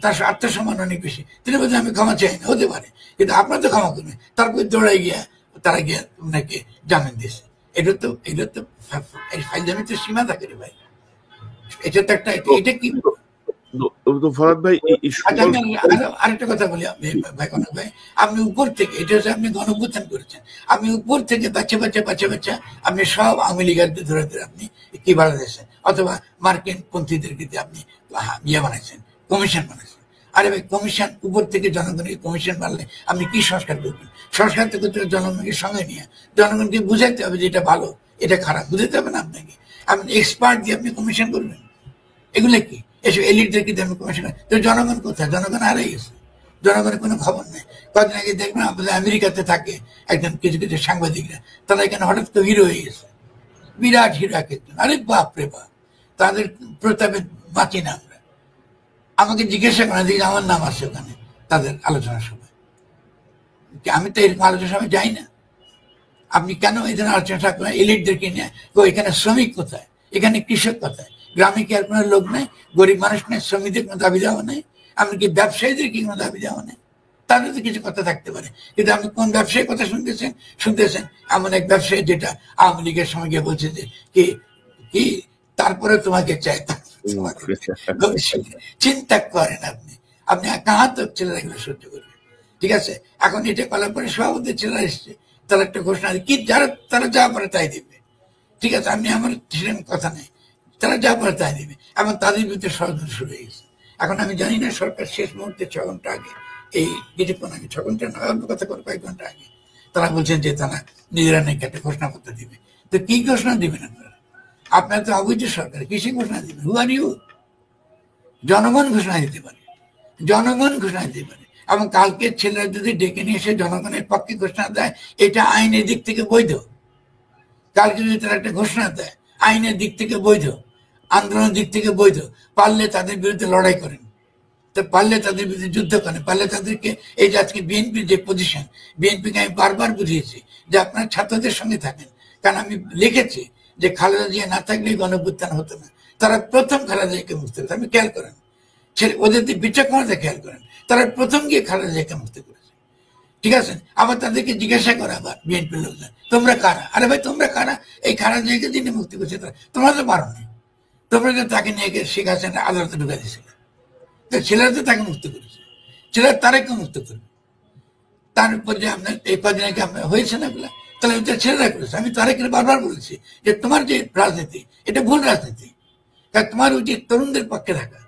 তার আত্মসম্মান অনেক বেশি, তিনি বলছেন আমি ক্ষমা চাই না, হতে পারে, কিন্তু আপনারা তো ক্ষমা করবেন। তারপর দৌড়াই গিয়া তারা গিয়া ওনাকে জামিন দিয়েছে। এটা তো ফাইলজামি তো সীমা থাকে রে ভাই। এটা তো একটা, এটা কি ফরহাদ ভাই? আরেকটা কথা বলি ভাই, কনক ভাই, আপনি উপর থেকে, এটা হচ্ছে আপনি গণঅভ্যুত্থান করেছেন, আপনি উপর থেকে বাচ্চা আপনি সব আওয়ামী লীগারদের ধরে ধরে আপনি কি বানাচ্ছেন, অথবা মার্কিন পন্থীদেরকে আপনি ইয়ে বানাইছেন, কমিশন বানাইছেন। আরে ভাই, কমিশন উপর থেকে জনগণকে কমিশন বাড়লে আপনি কি সংস্কার করবেন? সংস্কার তো করতে হবে জনগণকে সঙ্গে নিয়ে, জনগণকে বুঝাইতে হবে যে এটা ভালো এটা খারাপ, বুঝাতে হবে না আপনাকে। আপনি এক্সপার্ট দিয়ে আপনি কমিশন করবেন, এগুলো কি? এসব এলিটদেরকে আমি কমিশন, তো জনগণ কোথায়? জনগণ হারিয়ে গেছে, জনগণের কোনো খবর নেই। কদিন আগে দেখবেন আমাদের আমেরিকাতে থাকে একজন কিছু কিছু সাংবাদিকরা, তারা এখানে হঠাৎ করে হিরো হয়ে গেছে, বিরাট হিরো এক একজন। আরে বাপ রে বাপ, তাদের প্রতাপে বাঁচি না আমরা। আমাকে জিজ্ঞাসা করেন যে আমার নাম আছে ওখানে তাদের আলোচনার সময়, আমি তো এরকম আলোচনার সময় যাই না। আপনি কেন এই জন্য আলোচনা করেন এলিটদেরকে নিয়ে? এখানে শ্রমিক কোথায়? এখানে কৃষক কোথায়? গ্রামে কি আর কোনো লোক নেই? গরিব মানুষ নেই? শ্রমিকদের কোনো দাবি দেওয়া নেই? এমনকি ব্যবসায়ীদের কি কোনো দাবি দেওয়া নেই? তাদের তো কিছু কথা থাকতে পারে, কিন্তু আপনি কোন ব্যবসায়ীর কথা শুনতেছেন এমন এক ব্যবসায়ী যেটা আওয়ামী লীগের সময় গিয়ে বলছে যে কি কি তারপরে তোমাকে চাই, চিন্তা করেন আপনি। আপনি কাহা তো ছেলেরা এগুলো সহ্য করবে? ঠিক আছে, এখন এটা করার পরে সভাপতির ছেলেরা এসছে, তারা একটা ঘোষণা কি তারা যা পারে তাই দিবে। ঠিক আছে, আমি আমার সেরকম কথা নেই, তারা যা পারে তাই দিবে। এখন তাদের বিরুদ্ধে ষড়যন্ত্র শুরু হয়ে গেছে। এখন আমি জানি না সরকার শেষ মুহূর্তে 6 ঘন্টা আগে, এই কিছুক্ষণ আগে, 6 ঘন্টা না কথা করে কয়েক ঘন্টা আগে তারা বলছেন যে তারা নিজেরা নাকি একটা ঘোষণাপত্র দিবে। তো কি ঘোষণা দিবেন আপনারা? আপনার তো অবৈধ সরকার, কিসে ঘোষণা দিবেন? হু আর ইউ? জনগণ ঘোষণা দিতে পারে, জনগণ ঘোষণা দিতে পারে। এবং কালকে ছেলেরা যদি ডেকে নিয়ে এসে জনগণের পক্ষে ঘোষণা দেয়, এটা আইনের দিক থেকে বৈধ। কালকে যদি তারা একটা ঘোষণা দেয়, আইনের দিক থেকে বৈধ, আন্দোলনের দিক থেকে বৈধ। পারলে তাদের বিরুদ্ধে লড়াই করেন, তো পারলে তাদের বিরুদ্ধে যুদ্ধ করেন, পারলে তাদেরকে, এই যে আজকে বিএনপির যে পজিশন, বিএনপিকে আমি বারবার বুঝিয়েছি যে আপনার ছাত্রদের সঙ্গে থাকেন। কারণ আমি লিখেছি যে খালেদা জিয়া না থাকলে গণঅভ্যুত্থান হতো না। তারা প্রথম খালেদা জিয়াকে মুক্তি করেছে, আপনি খেয়াল করেন, ছেলে ওদের বিচক্ষণতা খেয়াল করেন, তারা প্রথম গিয়ে খালেদা জিয়াকে মুক্তি করেছে। ঠিক আছে, আবার তাদেরকে জিজ্ঞাসা করা, আবার বিএনপির লোকজন, তোমরা কারা? আরে ভাই তোমরা কারা? এই খালেদা জিয়াকে যিনি মুক্তি করছে তোমরা তো পারো না, তোমরা তো তাকে নিয়ে গিয়ে শেখ হাসিনা আদালতে ঢুকা দিয়েছিল। ছেলেরা তো তাকে মুক্ত করেছে, ছেলেরা তারাকে মুক্ত করবে। তারপর যে আপনার এই কদিন আগে আপনার হয়েছে না এগুলা, তাহলে ওটা ছেলেরা করেছে। আমি তারাকে বারবার বলেছি যে তোমার যে রাজনীতি, এটা ভুল রাজনীতি। কারণ তোমার উচিত তরুণদের পক্ষে থাকা।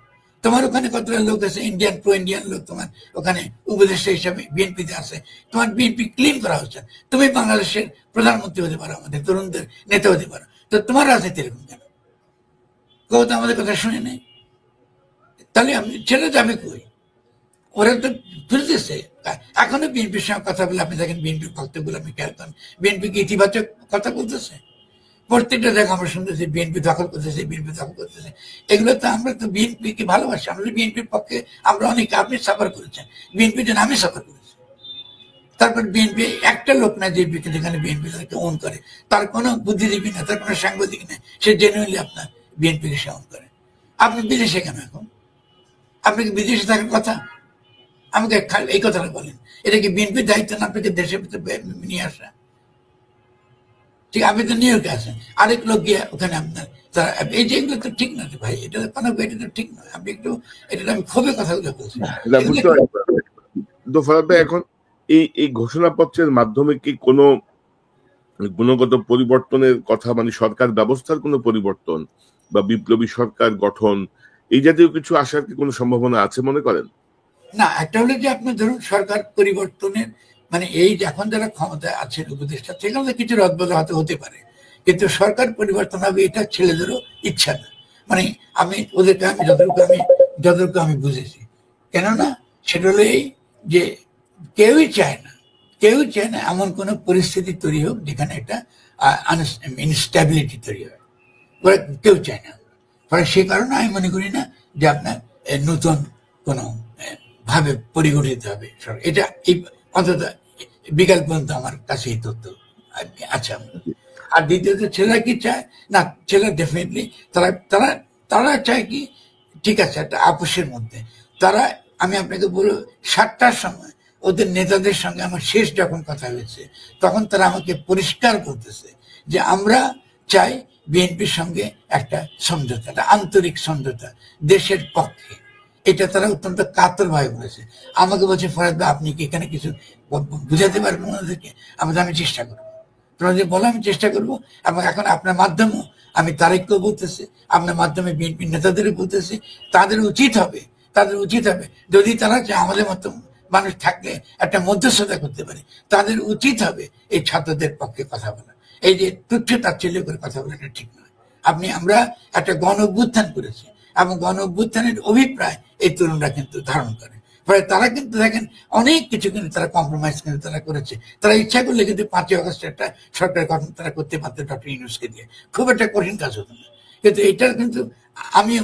তোমার ওখানে কতটা লোক আছে ইন্ডিয়ান, প্রো ইন্ডিয়ান লোক তোমার ওখানে উপদেষ্টা হিসাবে বিএনপিতে আছে। তোমার বিএনপি ক্লিন করা হচ্ছে। তুমি বাংলাদেশের প্রধানমন্ত্রী হতে পারো, আমাদের তরুণদের নেতা হতে পারো। তো তোমার রাজনীতি এরকম কেন? কেউ তো আমাদের কথা শুনে নেই। তাহলে আমি ছেলে যাবে কই? ওরা তো ফিরতেছে। এখনো বিএনপির সঙ্গে কথা বলে আপনি দেখেন, বিএনপির বক্তব্যগুলো আপনি খেয়াল করেন, বিএনপিকে ইতিবাচক কথা বলতেছে। প্রত্যেকটা জায়গা আমরা শুনতেছি বিএনপি দখল করতেছে, বিএনপি দখল করতেছে। এগুলো তো আমরা তো বিএনপিকে ভালোবাসি, আমরা বিএনপির পক্ষে আমরা অনেক, আপনি সাফার করেছেন বিএনপির জন্য, আমি সাফার করেছি। তারপর বিএনপি একটা লোক না যে যেখানে বিএনপি তাদেরকে ওন করে, তার কোনো বুদ্ধিজীবী না, তার কোনো সাংবাদিক নেই, সে জেনুইনলি আপনার বিএনপিকে সে ওন করে। আপনি বিদেশে কেন এখন? আপনি কি বিদেশে থাকার কথা? আমাকে এই কথাটা বলেন, এটা কি বিএনপির দায়িত্ব না আপনাকে দেশের ভিতরে নিয়ে আসা? ঠিক, আপনি তো নিউ ইয়র্কে আছেন, আরেক লোক গিয়ে ওখানে আপনার তারা, এই যে এগুলো তো ঠিক না ভাই, এটা কোনো এটা তো ঠিক নয়। আপনি একটু, এটা আমি খুবই কথাগুলো বলছি। এখন এই ঘোষণাপত্রের মাধ্যমে কি কোনো গুণগত পরিবর্তনের কথা, মানে সরকার ব্যবস্থার কোনো পরিবর্তন বা বিপ্লবী সরকার গঠন, এই জাতীয় কিছু আসার কি কোনো সম্ভাবনা আছে মনে করেন? না, একটা হলো যে আপনি ধরুন সরকার পরিবর্তনের, মানে এই এখন যারা ক্ষমতায় আছেন উপদেষ্টা, সেখানে কিছু রদবদল হতে পারে, কিন্তু সরকার পরিবর্তন হবে এটা ছেলেদেরও ইচ্ছা না। মানে আমি ওদেরকে যতটুকু আমি বুঝেছি, কেননা সেটা হলো এই যে কেউই চায় না এমন কোনো পরিস্থিতি তৈরি হোক যেখানে একটা ইনস্টেবিলিটি তৈরি হয়, ওরা কেউ চায় না। ফলে সে কারণে আমি মনে করি না যে আপনার নতুন কোনো ভাবে পরিগঠিত হবে। এটা অন্তত বিকাল পর্যন্ত আমার কাছে এই তথ্য আছে। আর দ্বিতীয়ত ছেলেরা কি চায় না, ছেলেরা ডেফিনেটলি তারা চায় কি, ঠিক আছে একটা আপোষের মধ্যে তারা, আমি আপনাকে বলবো 7টার সময় ওদের নেতাদের সঙ্গে আমার শেষ যখন কথা হয়েছে, তখন তারা আমাকে পরিষ্কার করতেছে যে আমরা চাই বিএনপির সঙ্গে একটা সমঝোতা, একটা আন্তরিক সমঝোতা দেশের পক্ষে। এটা তারা অত্যন্ত কাতর ভাবে বলেছে। আমাকে বলছে ফরাদ ভাই আপনি কি এখানে কিছু বুঝাতে পারবেন ওনাদেরকে? আমি চেষ্টা করবো, তোমাদের বলো আমি চেষ্টা করবো। এবং এখন আপনার মাধ্যমেও আমি তারেককেও বলতেছি, আপনার মাধ্যমে বিএনপি নেতাদেরও বলতেছি, তাদের উচিত হবে যদি তারা আমাদের মতো মানুষ থাকলে একটা মধ্যস্থতা করতে পারে, তাদের উচিত হবে এই ছাত্রদের পক্ষে কথা বলা। এই যে তুচ্ছ তাচ্ছিল্য করে কথা বলাটা ঠিক নয়। আমরা একটা গণ অভ্যুত্থান করেছি, এবং গণ অভ্যুত্থানের অভিপ্রায় এই তরুণরা কিন্তু ধারণ করে। ফলে তারা কিন্তু দেখেন অনেক কিছু কিন্তু তারা কম্প্রোমাইজ কিন্তু তারা করেছে। তারা ইচ্ছা করলে কিন্তু 5ই আগস্ট একটা সরকার গঠন তারা করতে পারতো ডক্টর ইউনূসকে দিয়ে, খুব একটা কঠিন কাজ হতো না। কিন্তু এটা কিন্তু আমি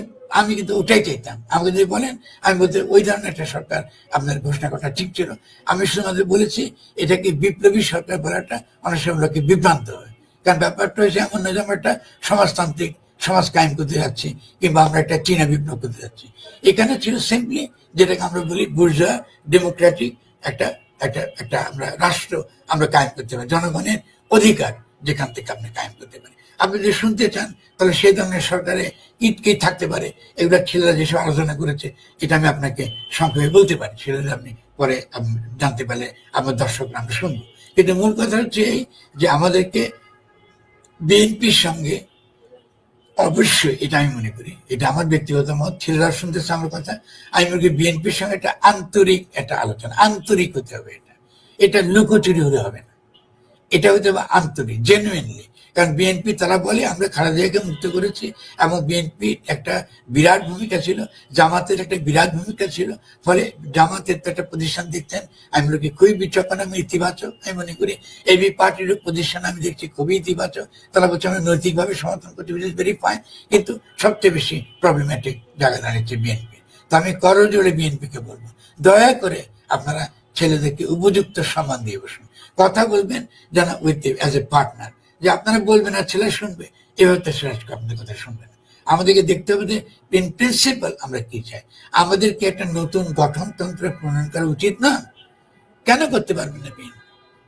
আমি কিন্তু ওটাই চাইতাম। আমাকে যদি বলেন, আমি বলতে ওই ধরনের একটা সরকার আপনার ঘোষণা করা ঠিক ছিল। আমি শুধুমাত্র বলেছি এটাকে বিপ্লবী সরকার বলাটা অনেক সময় লোকে বিভ্রান্ত হয়, কারণ ব্যাপারটা হয়েছে এমন নয় যে আমরা একটা সমাজতান্ত্রিক সমাজ কায়েম করতে যাচ্ছি কিংবা আমরা একটা চীনা বিপ্লব করতে যাচ্ছি। এখানে ছিল সিম্পলি যেটাকে আমরা বলি বুর্জোয়া ডেমোক্রেটিক একটা একটা একটা আমরা রাষ্ট্র আমরা কায়েম করতে পারি, জনগণের অধিকার যেখান থেকে আপনি কায়েম করতে পারি। আপনি যদি শুনতে চান তাহলে সেই ধরনের সরকারে কি থাকতে পারে, এগুলো ছেলেরা যেসব আলোচনা করেছে এটা আমি আপনাকে সংক্ষেপে বলতে পারি, সেটা আপনি পরে জানতে পারলে আমার দর্শকরা আমরা শুনবো। কিন্তু মূল কথা হচ্ছে এই যে আমাদেরকে বিএনপির সঙ্গে অবশ্যই, এটা আমি মনে করি, এটা আমার ব্যক্তিগত মত, ছেলেরা শুনতেছে আমার কথা, আমি মনে করি বিএনপির সঙ্গে একটা আন্তরিক একটা আলোচনা, আন্তরিক হতে হবে। এটা লুকোচুরি হলে হবে না, এটা হতে হবে আন্তরিক, জেনুইনলি। কারণ বিএনপি তারা বলে আমরা খালেদা জিয়াকে মুক্ত করেছি, এবং বিএনপির একটা বিরাট ভূমিকা ছিল, জামাতের একটা বিরাট ভূমিকা ছিল। ফলে জামাতের তো একটা পজিশন দেখতেন, আমি মনে করি খুবই বিচক্ষণ, আমি ইতিবাচক আমি মনে করি। এবি পার্টির পজিশন আমি দেখছি খুবই ইতিবাচক, তারা বলছে আমরা নৈতিকভাবে সমর্থন করছি, ভেরি ফাইন। কিন্তু সবচেয়ে বেশি প্রবলেম্যাটিক জায়গা দাঁড়িয়েছে বিএনপি। তো আমি করজোড়ে বিএনপিকে বলবো, দয়া করে আপনারা ছেলেদেরকে উপযুক্ত সম্মান দিয়ে বসুন, কথা বলবেন যেন উইথ অ্যাজ এ পার্টনার, যে আপনারা বলবেন আর ছেলে শুনবে, এভাবে তো সেটা আপনাদের কথা শুনবে না। আমাদেরকে দেখতে হবে যে ইন প্রিন্সিপাল আমরা কি চাই। আমাদেরকে একটা নতুন গঠনতন্ত্র প্রণয়ন করা উচিত না? কেন করতে পারবে না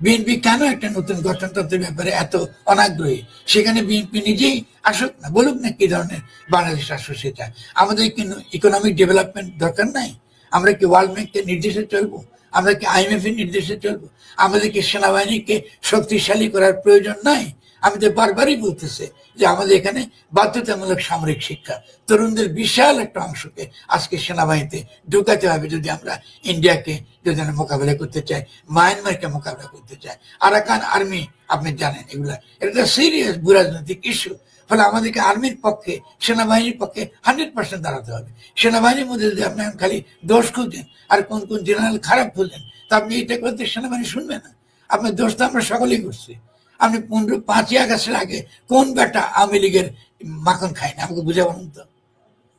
বিএনপি কেন একটা নতুন গঠনতন্ত্রের ব্যাপারে এত অনাগ্রহী? সেখানে বিএনপি নিজেই আসুক না, বলুক না কি ধরনের বাংলাদেশ রাষ্ট্র সে চায়। আমাদের কি ইকোনমিক ডেভেলপমেন্ট দরকার নাই? আমরা কি ওয়ার্ল্ড ব্যাংকের নির্দেশে চলবো? আমরা কি IMF এর নির্দেশে চলবো? আমাদেরকে সেনাবাহিনীকে শক্তিশালী করার প্রয়োজন নাই? আমি তো বারবারই বলতেছি যে আমাদের এখানে বাধ্যতামূলক সামরিক শিক্ষা, তরুণদের বিশাল একটা অংশকে আজকে সেনাবাহিনীতে ঢুকাতে হবে যদি আমরা ইন্ডিয়াকে যদি আমরা মোকাবেলা করতে চাই, মায়ানমারকে মোকাবেলা করতে চাই। আরাকান আর্মি আপনি জানেন, এগুলা এটা সিরিয়াস ভূরাজনৈতিক ইস্যু। ফলে আমাদেরকে আর্মির পক্ষে, সেনাবাহিনীর পক্ষে 100% দাঁড়াতে হবে। সেনাবাহিনীর মধ্যে যদি আপনি খালি দোষ খুঁজেন আর কোন কোন জেনারেল খারাপ খুঁজেন, তা আপনি এটা করতে সেনাবাহিনী শুনবে না। আপনার দোষ তো আমরা সকলেই করছি। আপনি 5ই আগস্টের আগে কোন বেটা আওয়ামী লীগের মাখন খায় না? আমাকে বুঝে বলুন তো,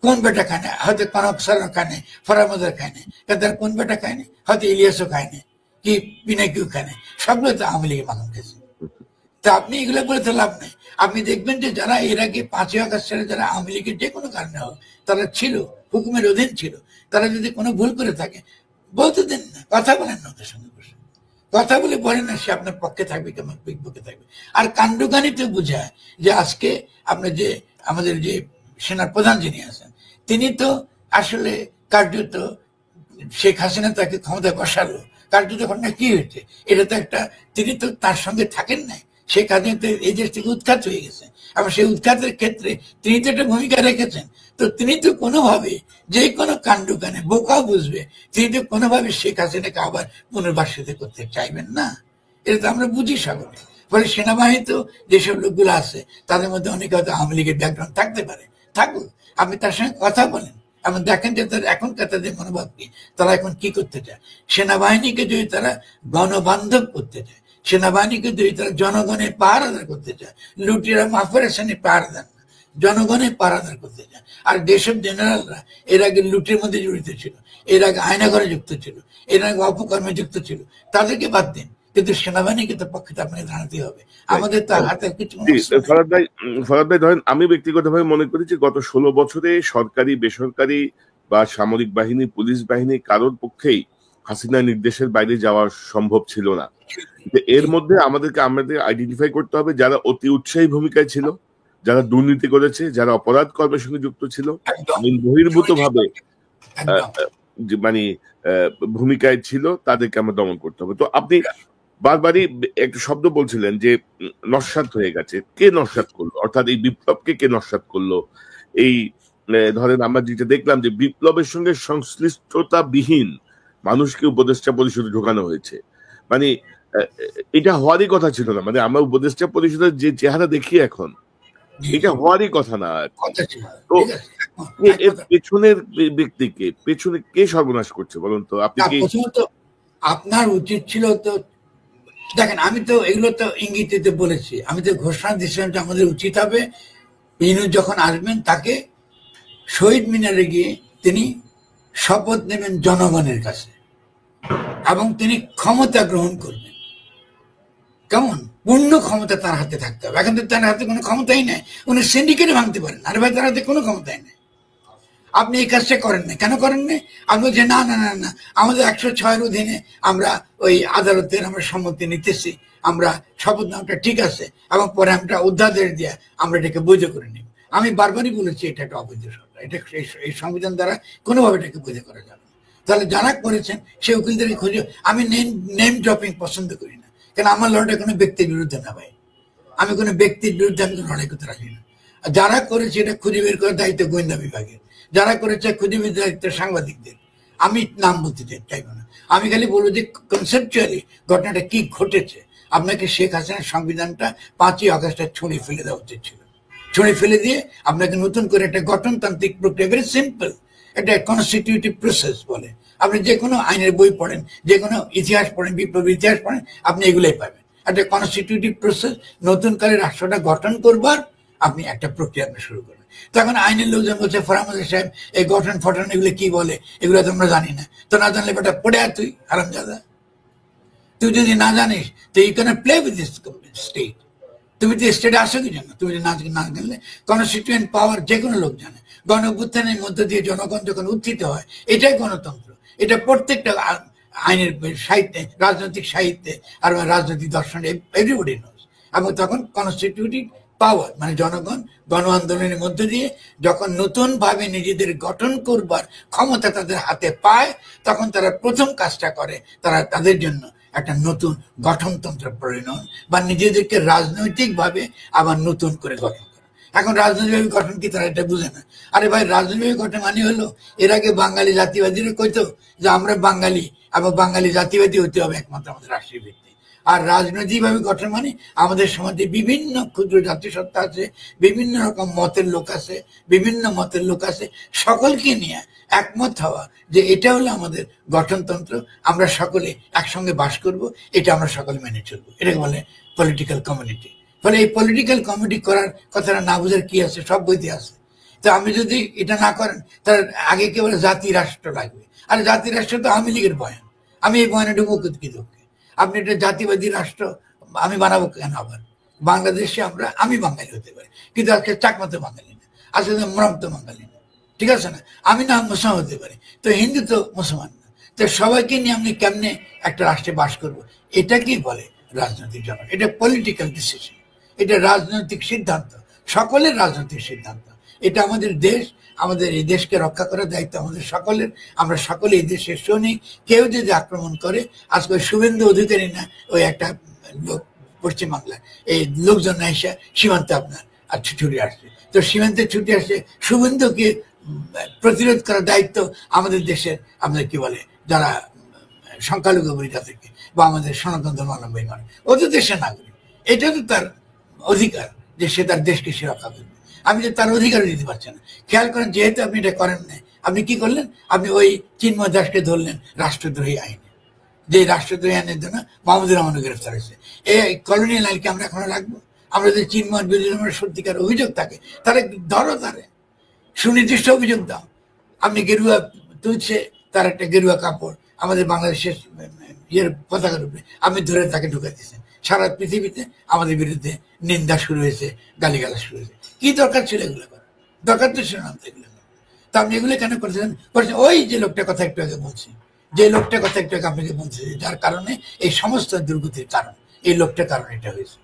কোন বেটা খায় না? হয়তো কনক সারও খায় না, ফরাদ মজুমদার খায় না, তার কোন বেটা খায় না? হয়তো ইলিয়াসও খায় না, কি পিনাকিও খায় না, সবগুলো তো আওয়ামী লীগের মাখন খেয়েছে। তা আপনি এগুলো বলে তো লাভ নেই। আপনি দেখবেন যে যারা এর আগে 5ই আগস্ট সালে যারা আওয়ামী লীগের যে কোনো কারণে হোক তারা ছিল, হুকুমের অধীন ছিল, তারা যদি কোনো ভুল করে থাকে বলতে দেন না, কথা বলেন না ওদের সঙ্গে বসে, কথা বলে বলেন না সে আপনার পক্ষে থাকবে কি আমার বিপক্ষে থাকবে। আর কাণ্ডজ্ঞানীতে বোঝায় যে আজকে আপনার যে আমাদের যে সেনার প্রধান যিনি আছেন, তিনি তো আসলে কার্যত শেখ হাসিনা তাকে ক্ষমতায় বসালো, কার্যত ঘটনা কি হয়েছে? এটা তো একটা, তিনি তো তার সঙ্গে থাকেন নাই। শেখ হাসিনা তো এই দেশ থেকে উৎখাত হয়ে গেছে, এবং সেই উৎখাতের ক্ষেত্রে তিনি তো একটা ভূমিকা রেখেছেন। তো তিনি তো কোনোভাবে যে কোনো কাণ্ডজ্ঞানে বোকাও বুঝবে, তিনি তো কোনোভাবে শেখ হাসিনাকে আবার পুনর্বাসিত করতে চাইবেন না, এটা তো আমরা বুঝি সকলে। ফলে সেনাবাহিনী তো যেসব লোকগুলো আছে তাদের মধ্যে অনেকে হয়তো আওয়ামী লীগের ব্যাকগ্রাউন্ড থাকতে পারে, থাকুক, আপনি তার সঙ্গে কথা বলেন এবং দেখেন যে তার এখনকার তাদের মনোভাব কি, তারা এখন কি করতে চায়। সেনাবাহিনীকে যদি তারা গণবান্ধব করতে চায়, সেনাবাহিনীকে যদি তারা জনগণের পাহারাদার করতে চায়, লুটিরা মাফিয়ার শ্রেণী পাহারাদার না, জনগণের পাহারাদার করতে চায়। আর যেসব জেনারেলরা এর আগে লুটের মধ্যে জড়িত ছিল, এর আগে আয়নাঘরে যুক্ত ছিল, এর আগে অপকর্মে যুক্ত ছিল, তাদেরকে বাদ দিন, কিন্তু সেনাবাহিনীকে তো পক্ষে আপনাকে দাঁড়াতে হবে। আমাদের তো হাতে কিছু। ফরাদ ভাই ধরেন, আমি ব্যক্তিগতভাবে মনে করি যে গত 16 বছরে সরকারি, বেসরকারি বা সামরিক বাহিনী, পুলিশ বাহিনী কারোর পক্ষেই হাসিনা নির্দেশের বাইরে যাওয়া সম্ভব ছিল না। এর মধ্যে আমাদের আইডেন্টিফাই করতে হবে যারা অতি উৎসাহী ভূমিকায় ছিল, যারা দুর্নীতি করেছে, যারা অপরাধ কর্মের সঙ্গে যুক্ত ছিল, বহির্ভূত ভাবে মানে ভূমিকায় ছিল, তাদেরকে আমরা দমন করতে হবে। তো আপনি বারবারই একটা শব্দ বলছিলেন যে নস্যাৎ হয়ে গেছে। কে নস্যাৎ করলো? অর্থাৎ এই বিপ্লবকে কে নস্যাৎ করলো? এই ধরেন আমরা যেটা দেখলাম যে বিপ্লবের সঙ্গে সংশ্লিষ্টতাবিহীন মানুষকে উপদেষ্টা পরিষদে ঢোকানো হয়েছে। মানে এটা হওয়ারই কথা ছিল না। মানে আমরা উপদেষ্টা পরিষদের যে চেহারা দেখি এখন, এটা হওয়ারই কথা না। তো এর পেছনের ব্যক্তিকে, পেছনে কে সর্বনাশ করছে বলুন তো? আপনি কি প্রথমত আপনার উচিত ছিল তো, দেখেন আমি তো এগুলো তো ইঙ্গিতে বলেছি, আমি তো ঘোষণা দিয়েছিলাম যে আমাদের উচিত হবে ইউনূস যখন আসবেন তাকে শহীদ মিনারে গিয়ে তিনি শপথ নেবেন জনগণের কাছে এবং তিনি ক্ষমতা গ্রহণ করবেন। কেমন পূর্ণ ক্ষমতা তার হাতে থাকতে হবে। এখন তো তার হাতে কোনো ক্ষমতাই নেই, উনি সিন্ডিকেটে ভাঙতে পারেন, আরে ভাই তার হাতে কোনো ক্ষমতাই নেই। আপনি এই কাজটা করেন না, কেন করেন না? আমি বলছি না না না না, আমাদের 106-এর অধীনে আমরা ওই আদালতের আমরা সম্মতি নিতেছি, আমরা শপথ নামটা ঠিক আছে এবং পরে আমরা অধ্যাদেশ দিয়ে আমরা এটাকে বৈধ করে নিব। আমি বারবারই বলেছি এটা একটা অবৈধ সরকার, এটা এই সংবিধান দ্বারা কোনোভাবে এটাকে বৈধ করা যাবে না। তাহলে যারা করেছেন সে উকিলদেরকে খুঁজে, আমি নেম ড্রপিং পছন্দ করি না, কেন আমার লড়াইটা কোনো ব্যক্তির বিরুদ্ধে না ভাই, আমি কোনো ব্যক্তির বিরুদ্ধে আমি লড়াই করতে রাখি না। যারা করেছে এটা খুঁজে বের করার দায়িত্ব গোয়েন্দা বিভাগের, যারা করেছে খুঁজে বের দায়িত্ব সাংবাদিকদের। আমি নাম বলতে চাইব না, আমি খালি বলবো যে কনসেপচুয়ালি ঘটনাটা কি ঘটেছে। আপনাকে শেখ হাসিনার সংবিধানটা 5ই আগস্টে ছুঁড়ে ফেলে দেওয়া উচিত ছিল, ছুঁড়ে ফেলে দিয়ে আপনাকে নতুন করে একটা গঠনতান্ত্রিক প্রক্রিয়া, ভেরি সিম্পল, একটা কনস্টিটিউটিভ প্রসেস বলে। আপনি যে কোনো আইনের বই পড়েন, যে কোনো ইতিহাস পড়েন, বিপ্লবী ইতিহাস পড়েন, আপনি এগুলোই পাবেন। একটা কনস্টিটিউটিভ প্রসেস, নতুন করে রাষ্ট্রটা গঠন করবার আপনি একটা প্রক্রিয়া আপনি শুরু করবেন। তখন আইনের লোকজন বলছে ফরহাদ সাহেব এই গঠন ফটন এগুলো কি বলে, এগুলো তো আমরা জানি না। তো না জানলে বেটা পড়ে আর তুই হারামজাদা, তুই যদি না জানিস তো you can play with this state. তুমি তো স্টেটে আসো কি জন্য? তুমি না জানলে কনস্টিটিউয়েন্ট পাওয়ার যে কোনো লোক জানে। গণ অভ্যুত্থানের মধ্য দিয়ে জনগণ যখন উত্থিত হয়, এটাই গণতন্ত্র। এটা প্রত্যেকটা আইনের সাহিত্যে, রাজনৈতিক সাহিত্যে আর রাজনৈতিক দর্শনে এভরিবডি নোজ। এবং তখন কনস্টিটিউটিভ পাওয়ার মানে জনগণ গণ আন্দোলনের মধ্য দিয়ে যখন নতুন ভাবে নিজেদের গঠন করবার ক্ষমতা তাদের হাতে পায়, তখন তারা প্রথম কাজটা করে, তারা তাদের জন্য একটা নতুন গঠনতন্ত্র প্রণয়ন বা নিজেদেরকে রাজনৈতিক ভাবে আবার নতুন করে গঠন করে। এখন রাজনৈতিক গঠন কি তারা এটা বুঝে না? আরে ভাই রাজনৈতিক গঠন মানে হলো, এর আগে বাঙালি জাতিবাদীরা কইতো যে আমরা বাঙালি এবং বাঙালি জাতিবাদী হতে হবে একমাত্র আমাদের রাষ্ট্রীয় ভিত্তি। আর রাজনৈতিক ভাবে গঠন মানে আমাদের সমাজে বিভিন্ন ক্ষুদ্র জাতিসত্তা আছে, বিভিন্ন রকম মতের লোক আছে, বিভিন্ন মতের লোক আছে, সকলকে নিয়ে একমত হওয়া যে এটা হলো আমাদের গঠনতন্ত্র, আমরা সকলে একসঙ্গে বাস করব, এটা আমরা সকলে মেনে চলবো, এটাকে বলে পলিটিক্যাল কমিউনিটি। ফলে এই পলিটিক্যাল কমিউনিটি করার কথাটা না বোঝার কি আছে, সব বইতে আছে। তো আমি যদি এটা না করেন তার আগে কে বলে জাতি রাষ্ট্র লাগবে। আর জাতি রাষ্ট্র তো আওয়ামী লীগের বয়ান, আমি এই বয়ানে ঢুকবো কি দুঃখে? আপনি একটা জাতিবাদী রাষ্ট্র আমি বানাবো কেন? আবার বাংলাদেশে আমি বাঙালি হতে পারি, কিন্তু আজকে চাকমাতে বাঙালি না, আজকে মরম তো বাঙালি না, ঠিক আছে না? আমি না মুসলমান হতে পারি, তো হিন্দু তো মুসলমান না। তো সবাইকে নিয়ে আমি কেমনে একটা রাষ্ট্রে বাস করবো? এটা কি বলে রাজনৈতিক জনগণ? এটা পলিটিক্যাল ডিসিশন, এটা রাজনৈতিক সিদ্ধান্ত, সকলের রাজনৈতিক সিদ্ধান্ত। এটা আমাদের দেশ, আমাদের এই দেশকে রক্ষা করার দায়িত্ব আমাদের সকলের। আমরা সকলে এই দেশের সৈনিক। কেউ যদি আক্রমণ করে, আজকে ওই শুভেন্দু অধিকারী না ওই একটা লোক পশ্চিমবাংলার এই লোকজন এসে সীমান্তে আপনার আর ছুটে আসছে, তো সীমান্তে ছুটে আসছে, শুভেন্দুকে প্রতিরোধ করার দায়িত্ব আমাদের দেশের, আমাদের কি বলে যারা সংখ্যালঘু বলি তাদেরকে, বা আমাদের সনাতন ধর্মাবলম্বী মানুষ, ও তো দেশের নাগরিক, এটা তো তার অধিকার যে সে তার দেশকে সে রক্ষা করবে। আমি যে তার অধিকারও দিতে পারছি না। খেয়াল করেন, যেহেতু আপনি এটা করেন না, আপনি কি করলেন? আপনি ওই চিন্ময় দাসকে ধরলেন রাষ্ট্রদ্রোহী আইনে, যে রাষ্ট্রদ্রোহী আইনের জন্য মাহমুদুর রহমানও গ্রেফতার হয়েছে। এই কলোনিয়াল আইনকে আমরা এখনো রাখবো? আমরা যদি চিন্ময়ের বিরুদ্ধে সত্যিকার অভিযোগ থাকে, তাহলে ধরো, তারে সুনির্দিষ্ট অভিযোগ দাও। আপনি গেরুয়া তুলছে, তার একটা গেরুয়া কাপড় আমাদের বাংলাদেশের পতাকার উপরে আপনি ধরে তাকে ঢুকাই দিয়েছেন। সারা পৃথিবীতে আমাদের বিরুদ্ধে নিন্দা শুরু হয়েছে, গালিগালাজ শুরু হয়েছে। কি দরকার ছিল এগুলো করার? দরকার তো ছিল না এগুলো। তো আপনি এগুলো কেন করেছেন? ওই যে লোকটার কথা একটু আগে বলছি, যে লোকটার কথা একটু আগে আপনাকে বলছি, যার কারণে এই সমস্ত দুর্গতির কারণ, এই লোকটার কারণে এটা হয়েছে।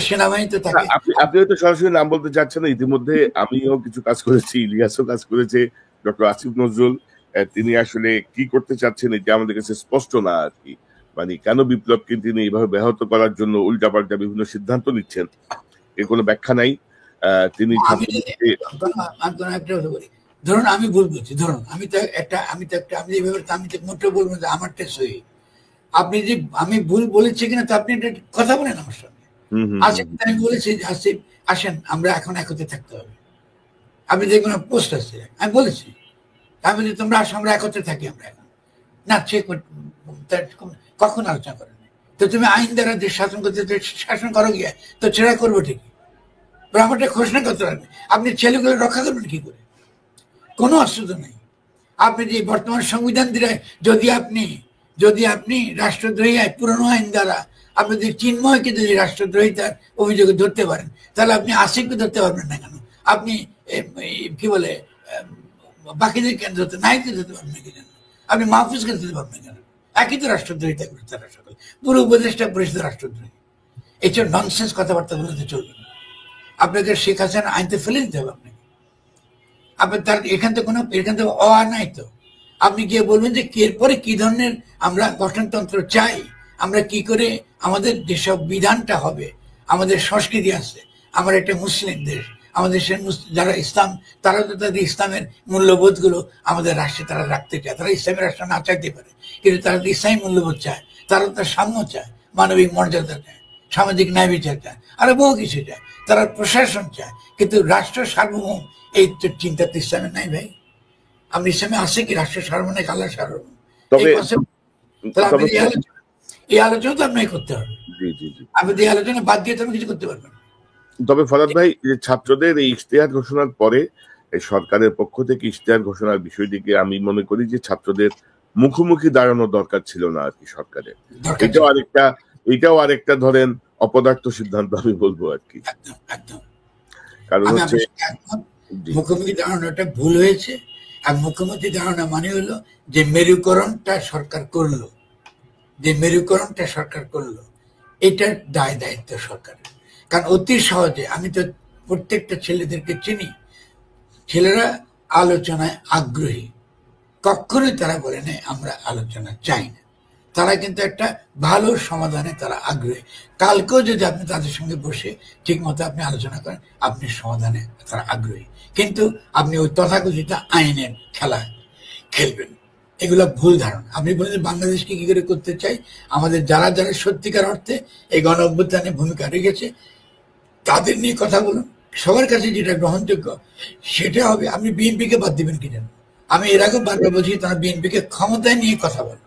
সেনাবাহিনী তো তাকে, আপনি হয়তো সরাসরি নাম বলতে চাচ্ছেন না। ইতিমধ্যে আমিও কিছু কাজ করেছি, ইলিয়াসও কাজ করেছে, ডক্টর আসিফ নজরুল। তিনি আসলে কি করতে চাচ্ছেন এটা আমাদের কাছে স্পষ্ট না আর কি। মানে কেন বিপ্লবকে তিনি এইভাবে ব্যাহত করার জন্য উল্টাপাল্টা বিভিন্ন সিদ্ধান্ত নিচ্ছেন, এর কোনো ব্যাখ্যা নাই। তিনি ধরুন আমি ভুল বলছি, ধরুন আমি তো একটা আমি তো মোটে বলবো যে আমারটা সহি। আপনি যে আমি ভুল বলেছি কিনা তো আপনি কথা বলেন আমার সঙ্গে। আসিফ আমি বলেছি, আসিফ আসেন আমরা এখন একত্রে থাকতে হবে, আপনি দেখবেন পোস্ট আছে, আমি বলেছি, আমি বলি তোমরা আসো আমরা একত্রে থাকি, আমরা এখন না চেক কখন আলোচনা করেন। তো তুমি আইন দ্বারা দেশ শাসন করতে শাসন করো গিয়া, তো ছেড়া করবো ঠিকই, ব্রাহ্মণটা ঘোষণা করতে পারবে, আপনি ছেলেগুলো রক্ষা করবেন কি করে? কোনো অসুবিধা নেই। আপনি যে বর্তমান সংবিধান দিয়ে যদি আপনি রাষ্ট্রদ্রোহী পুরনো আইন দ্বারা আপনি যদি চিন্ময়কে যদি রাষ্ট্রদ্রোহিতার অভিযোগে ধরতে পারেন, তাহলে আপনি আসিফকে ধরতে পারবেন না কেন? আপনি কি বলে বাকিদের কেন ধরতে, নাইকে ধরতে পারবেন না কেন? আপনি মাহফুজকে ধরতে পারবেন না কেন? একই তো রাষ্ট্রদ্রোহিতা করে তারা সকলে, পুরো উপদেষ্টা পরিষদ রাষ্ট্রদ্রোহী। এইসব ননসেন্স কথাবার্তা বলতে চলবে না। আপনাকে শেখ হাসিনা আইনতে ফেলে দিতে হবে আপনাকে। আপনি তার এখান থেকে নাই তো আপনি গিয়ে বলবেন যে এরপরে কি ধরনের আমরা গঠনতন্ত্র চাই, আমরা কি করে আমাদের যেসব বিধানটা হবে, আমাদের সংস্কৃতি আছে, আমরা একটা মুসলিম দেশ, আমাদের যারা ইসলাম তারা তো তাদের ইসলামের মূল্যবোধগুলো আমাদের রাষ্ট্রে তারা রাখতে চায়। তারা ইসলামের রাষ্ট্র না চাইতে পারে, কিন্তু তারা তো ইসলামী মূল্যবোধ চায়, তারা তার সাম্য চায়, মানবিক মর্যাদা চায়, সামাজিক ন্যায় বিচার চায়, আরো বহু কিছু চায়, তারা প্রশাসন চায়। কিন্তু রাষ্ট্র সার্বভৌম এই চিন্তা তো ইসলামের নাই ভাই। আপনি ইসলামে আছে কি রাষ্ট্র সার্বভৌম নাকি আল্লাহ সার্বভৌম? এই আলোচনা তো আপনাকে করতে হবে। আপনি এই আলোচনা বাদ দিয়ে তো কিছু করতে পারবেন। তবে ফরাদ ভাই, ছাত্রদের এই ইশতেহার ঘোষণার পরে এই সরকারের পক্ষ থেকে ইশতেহার ঘোষণার বিষয়টিকে আমি মনে করি যে ছাত্রদের মুখোমুখি দাঁড়ানো দরকার ছিল না আর কি সরকারের। এটাও আরেকটা ধরেন অপদার্থ সিদ্ধান্ত আমি বলবো আর কি। কারণ হচ্ছে মুখোমুখি দাঁড়ানোটা ভুল হয়েছে। আর মুখোমুখি দাঁড়ানো মানে হলো যে মেরুকরণটা সরকার করলো, এটার দায় দায়িত্ব সরকারের। কারণ অতি সহজে আমি তো প্রত্যেকটা ছেলেদেরকে চিনি, ছেলেরা আলোচনায় আগ্রহী, কখনোই তারা বলে না আমরা আলোচনা চাই না। তারা কিন্তু একটা ভালো সমাধানে তারা আগ্রহী। কালকেও যদি আপনি তাদের সঙ্গে বসে ঠিক মতো আপনি আলোচনা করেন, আপনি সমাধানে তারা আগ্রহী। কিন্তু আপনি ওই তথাকথিত আইনের খেলা খেলবেন, এগুলো ভুল ধারণা। আপনি বলেন বাংলাদেশকে কি করে করতে চাই, আমাদের যারা যারা সত্যিকার অর্থে এই গণ অভ্যুত্থানে ভূমিকা রেখেছে তাদের নিয়ে কথা বলুন। সবার কাছে যেটা গ্রহণযোগ্য সেটা হবে। আপনি বিএনপিকে বাদ দিবেন কি জানেন? আমি এর আগেও বারবার বলছি, তারা বিএনপিকে ক্ষমতায় নিয়ে কথা বলে,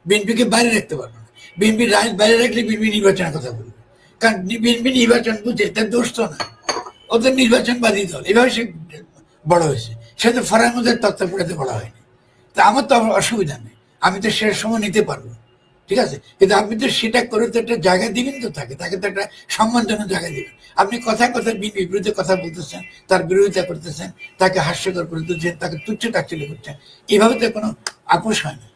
বিএনপিকে বাইরে রাখতে পারবে না। বিএনপি বাইরে রাখলে বিএনপি নির্বাচনের কথা বলবে, কারণ বিএনপি নির্বাচন বুঝে, তার দোষ তো না, ওদের নির্বাচনবাদী দল। এভাবে সে বড় হয়েছে, সে তো ফরামদের তত্ত্বাবধানে বড় হয়নি। তা আমার তো অসুবিধা নেই, আমি তো সে সময় নিতে পারবো, ঠিক আছে। কিন্তু আপনি তো সেটা করে তো একটা জায়গা দিবেন, তো তাকে তো একটা সম্মানজনক জায়গা দিবেন। আপনি কথায় বিএনপির বিরুদ্ধে কথা বলতেছেন, তার বিরোধিতা করতেছেন, তাকে হাস্যকর করে তুলছেন, তাকে তুচ্ছ তাচ্ছিল্য করছেন, এভাবে তো কোনো আপোষ হয় না,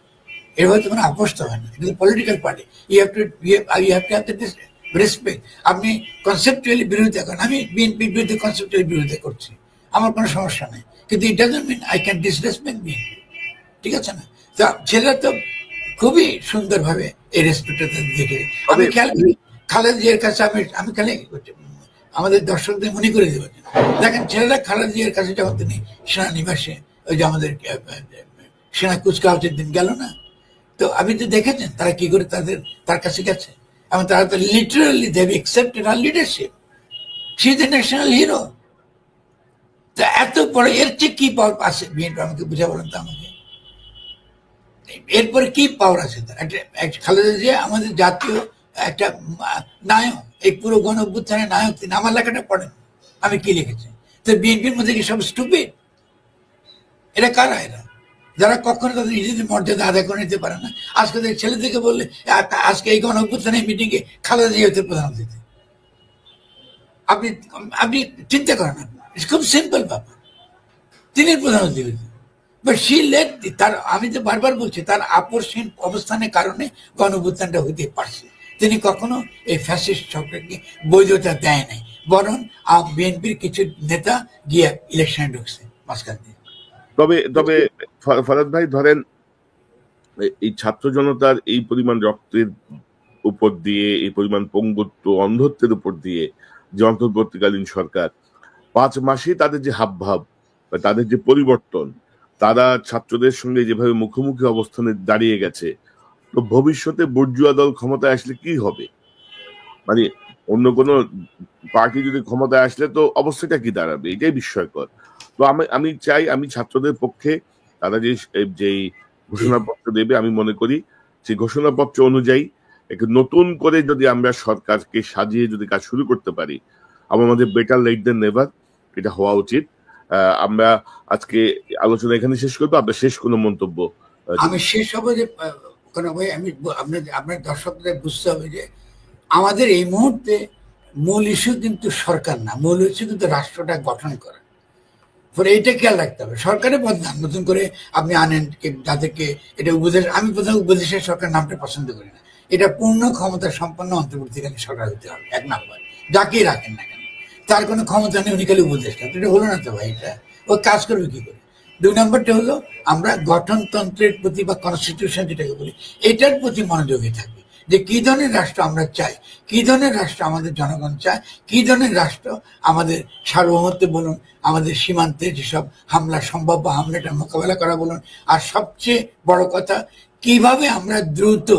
এভাবে তো কোনো আপোষ তো হয় না। এটা political party, you have to have the respect. আপনি কনসেপচুয়ালি বিরোধিতা করেন, আমি বিএনপির বিরুদ্ধে কনসেপচুয়ালি বিরোধিতা করছি, আমার কোনো সমস্যা নেই, কিন্তু it doesn't mean I can disrespect BNP, ঠিক আছে না? তা ছেলেরা তো খুবই সুন্দরভাবে এই রেসপেক্টটা দেখে। আমি খেয়াল করি খালেদা জিয়ার কাছে, আমি খালি আমাদের দর্শকদের মনে করে দেবো, দেখেন ছেলেরা খালেদা জিয়ার কাছে যখন তিনি সেনানিবাসে ওই যে আমাদের সেনা কুচকাওয়াজের দিন গেল না, তো আপনি তো দেখেছেন তারা কি করে তার কাছে গেছে, এবং তারা তো literally they have accepted her leadership, she is the national hero. তো এত বড় এর চেয়ে কি পাওয়ার আছে বিএনপি, আমাকে বুঝা বলেন তো আমাকে। এরপরে কি পাওয়ার আছে তার? একটা খালেদা জিয়া আমাদের জাতীয় একটা নায়ক, এই পুরো গণ অভ্যুত্থানের নায়ক তিনি। আমার লেখাটা পড়েন, আমি কি লিখেছি। তো বিএনপির মধ্যে কি সব স্টুপিড? এটা কারা? এরা যারা কখনো তাদের নিজেদের মর্যাদা আদায় করে নিতে পারে না। আজকে ছেলেদেরকে বললে আজকে এই গণ অভ্যুত্থানের মিটিংয়ে খালেদা জিয়া হতে প্রধান অতিথি, আপনি চিন্তা করেন, খুব সিম্পল ব্যাপার, তিনি প্রধান অতিথি। তার আমি তো বারবার বলছি, তার আপসহীন অবস্থানের কারণে গণ অভ্যুত্থানটা হইতে পারছে। তিনি কখনো এই ফ্যাসিস্ট সরকারকে বৈধতা দেয় নাই, বরং বিএনপির কিছু নেতা গিয়ে ইলেকশনে ঢুকছে মাঝখান দিয়ে। তবে ফরাদ ভাই, ধরেন এই ছাত্র জনতার এই পরিমাণ রক্তের উপর দিয়ে, এই পরিমাণ পঙ্গুত্ব অন্ধত্বের উপর দিয়ে যে অন্তর্বর্তীকালীন সরকার 5 মাসে তাদের যে হাবভাব বা তাদের যে পরিবর্তন, তারা ছাত্রদের সঙ্গে যেভাবে মুখোমুখি অবস্থানে দাঁড়িয়ে গেছে, তো ভবিষ্যতে বুর্জুয়া দল ক্ষমতায় আসলে কি হবে? মানে অন্য কোনো পার্টি যদি ক্ষমতায় আসলে তো অবস্থাটা কি দাঁড়াবে, এটাই বিস্ময়কর। তো আমি চাই, আমি ছাত্রদের পক্ষে তারা যেই ঘোষণাপত্র দেবে, আমি মনে করি সেই ঘোষণাপত্র অনুযায়ী একটু নতুন করে যদি আমরা সরকারকে সাজিয়ে যদি কাজ শুরু করতে পারি, আমাদের বেটার লেট দেন নেভার, এটা হওয়া উচিত। আমরা আজকে আলোচনা এখানে শেষ করবো। আপনার শেষ কোনো মন্তব্য? আমি শেষ হবো যে ভাই, আমি আপনার দর্শকদের বুঝতে হবে যে আমাদের এই মুহূর্তে মূল ইস্যু কিন্তু সরকার না, মূল ইস্যু কিন্তু রাষ্ট্রটা গঠন করা। ফলে এইটা খেয়াল রাখতে হবে। সরকারের বদনাম নতুন করে আপনি আনেন যাদেরকে এটা উপদেশ, আমি প্রথমে উপদেশের সরকার নামটা পছন্দ করি না। এটা পূর্ণ ক্ষমতা সম্পন্ন অন্তর্বর্তীকালীন সরকার হতে হবে, এক নম্বর। যাকেই রাখেন না কেন, তার কোনো ক্ষমতা নেই, উনি খালি উপদেষ্টা। এটা হলো না তো ভাই, এটা ও কাজ করবে কি করে? দুই নম্বরটা হলো আমরা গঠনতন্ত্রের প্রতি বা কনস্টিটিউশন যেটাকে বলি, এটার প্রতি মনোযোগী থাকবে যে কি ধরনের রাষ্ট্র আমরা চাই, কি ধরনের রাষ্ট্র আমাদের জনগণ চায়, কি ধরনের রাষ্ট্র আমাদের সার্বভৌমত্ব বলুন, আমাদের সীমান্তে যেসব হামলা, সম্ভাব্য হামলাটা মোকাবেলা করা বলুন, আর সবচেয়ে বড় কথা কিভাবে আমরা দ্রুত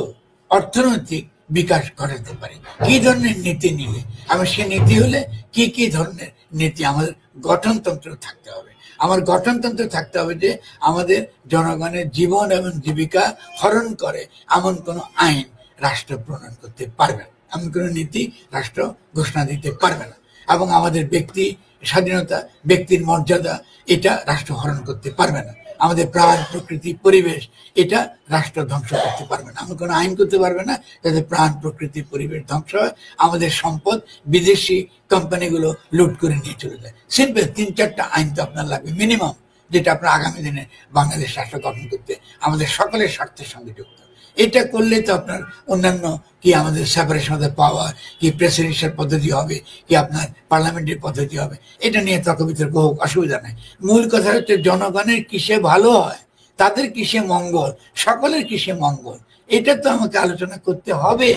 অর্থনৈতিক বিকাশ ঘটাতে পারি, কি ধরনের নীতি নিলে। আমার সে নীতি হলে কি কি ধরনের নীতি আমাদের গঠনতন্ত্র থাকতে হবে। আমার গঠনতন্ত্র থাকতে হবে যে আমাদের জনগণের জীবন এবং জীবিকা হরণ করে এমন কোনো আইন রাষ্ট্র প্রণয়ন করতে পারবে না, এমন কোনো নীতি রাষ্ট্র ঘোষণা দিতে পারবে না। এবং আমাদের ব্যক্তি স্বাধীনতা, ব্যক্তির মর্যাদা, এটা রাষ্ট্র হরণ করতে পারবে না। আমাদের প্রাণ, প্রকৃতি, পরিবেশ, এটা রাষ্ট্র ধ্বংস করতে পারবে না। এমন কোনো আইন করতে পারবে না যাতে প্রাণ, প্রকৃতি, পরিবেশ ধ্বংস হয়, আমাদের সম্পদ বিদেশি কোম্পানিগুলো লুট করে নিয়ে চলে যায়। সিম্পল 3-4টা আইন তো আপনার লাগবে মিনিমাম, যেটা আপনার আগামী দিনে বাংলাদেশ রাষ্ট্র গঠন করতে আমাদের সকলের স্বার্থের সঙ্গে যুক্ত। এটা করলে তো আপনার অন্যান্য কি আমাদের সেপারেশন অফ দ্য পাওয়ার, কি প্রেসিডেন্সিয়াল পদ্ধতি হবে, কি আপনার পার্লামেন্টের পদ্ধতি হবে, এটা নিয়ে তর্ক বিতর্ক হোক, অসুবিধা নেই। মূল কথা হচ্ছে জনগণের কিসে ভালো হয়, তাদের কিসে মঙ্গল, সকলের কিসে মঙ্গল, এটা তো আমাকে আলোচনা করতে হবে।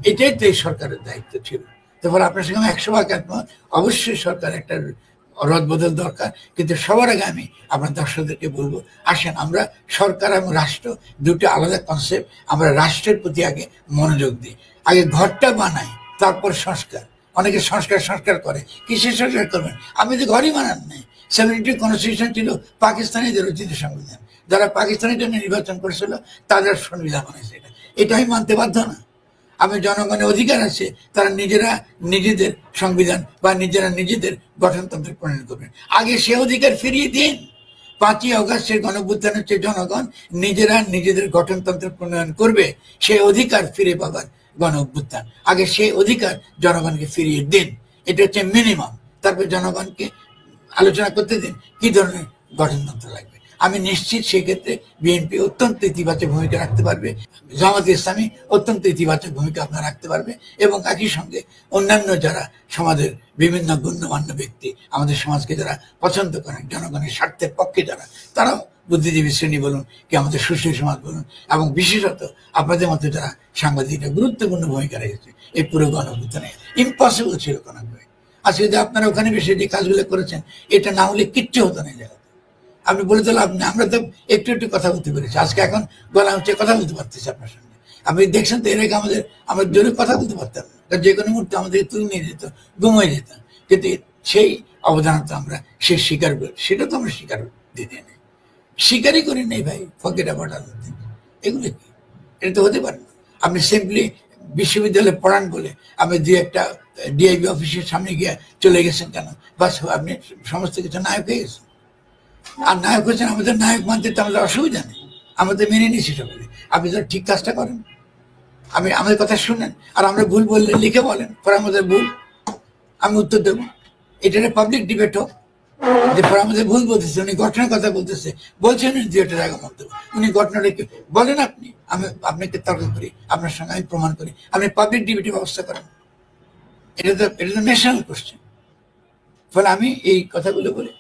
এটাই তো এই সরকারের দায়িত্ব ছিল। তারপর আপনার সঙ্গে 100 একমত, অবশ্যই সরকার একটা রদবদল দরকার। কিন্তু সবার আগে আমি আপনার দর্শকদেরকে বলবো, আসেন আমরা সরকার এবং রাষ্ট্র দুটো আলাদা কনসেপ্ট, আমরা রাষ্ট্রের প্রতি আগে মনোযোগ দিই। আগে ঘরটা বানাই, তারপর সংস্কার। অনেকে সংস্কার করে, কিসের সংস্কার করবেন? আমি তো ঘরই বানান নাই। 72 কনস্টিটিউশন ছিল পাকিস্তানিদের রচিত সংবিধান, যারা পাকিস্তানের জন্য নির্বাচন করেছিল তাদের সংবিধান বানাইছে। এটা আমি মানতে বাধ্য না। আমি জনগণের অধিকার আছে, তারা নিজেরা নিজেদের সংবিধান বা নিজেরা নিজেদের গঠনতন্ত্র প্রণয়ন করবেন। আগে সে অধিকার ফিরিয়ে দিন। 5ই আগস্টের গণঅভ্যুত্থান হচ্ছে জনগণ নিজেরা নিজেদের গঠনতন্ত্র প্রণয়ন করবে, সেই অধিকার ফিরে পাবার গণঅভ্যুত্থান। আগে সেই অধিকার জনগণকে ফিরিয়ে দিন, এটা হচ্ছে মিনিমাম। তারপর জনগণকে আলোচনা করতে দিন কি ধরনের গঠনতন্ত্র লাগবে। আমি নিশ্চিত সেক্ষেত্রে বিএনপি অত্যন্ত ইতিবাচক ভূমিকা রাখতে পারবে, জামাতে ইসলামী অত্যন্ত ইতিবাচক ভূমিকা আপনার রাখতে পারবে, এবং একই সঙ্গে অন্যান্য যারা সমাজের বিভিন্ন গণ্যমান্য ব্যক্তি, আমাদের সমাজকে যারা পছন্দ করেন, জনগণের স্বার্থের পক্ষে যারা, তারাও বুদ্ধিজীবী শ্রেণী বলুন, কি আমাদের সুশীল সমাজ বলুন, এবং বিশেষত আপনাদের মধ্যে যারা সাংবাদিকরা গুরুত্বপূর্ণ ভূমিকা রেখেছে এই পুরো গণঅভ্যুত্থানে। ইম্পসিবল ছিল কোনোভাবে। আজকে যে আপনারা ওখানে বসে যে কাজগুলো করেছেন, এটা না হলে কিচ্ছু হতো না। জায়গা আপনি বলে তো লাভ নেই। আমরা তো একটু একটু কথা বলতে পেরেছি, আজকে এখন গলা হচ্ছে, কথা বলতে পারতেছি আপনার সঙ্গে। আপনি দেখছেন তো, এর আগে আমরা জোরে কথা বলতে পারতাম না, যে কোনো মুহূর্তে আমাদের তুলে নিয়ে যেত, ঘুমিয়ে যেতাম। কিন্তু সেই অবদান তো আমরা সে স্বীকার করি, সেটা তো আমরা স্বীকার দিতে নেই, স্বীকারই করি নেই ভাই। Forget about other things. এগুলো কি? এটা তো হতে পারে না। আপনি সিম্পলি বিশ্ববিদ্যালয়ে পড়ান বলে আপনি 2-1টা ডিআইবি অফিসের সামনে গিয়ে চলে গেছেন কেন? বাস আপনি সমস্ত কিছু নায়ক হয়ে গেছেন। আর নায়ক হচ্ছেন, আমাদের নায়ক মানতে তো আমাদের অসুবিধা নেই, আমাদের মেনে নিচ্ছি সকলে। আপনি তো ঠিক কাজটা করেন, আমাদের কথা শুনেন, আর আমরা ভুল বললে লিখে বলেন, পরে আমাদের ভুল, আমি উত্তর দেবো। এটা পাবলিক ডিবেট হোক, যে পরে আমাদের ভুল বলতেছে, উনি ঘটনার কথা বলতেছে, বলছেন 2-1টার আগে মন্তব্য, উনি ঘটনাটা বলেন, আপনি আপনাকে তর্ক করি, আপনার সঙ্গে আমি প্রমাণ করি, আপনি পাবলিক ডিবেটের ব্যবস্থা করেন। এটা তো ন্যাশনাল কোশ্চেন। ফলে আমি এই কথাগুলো বলি,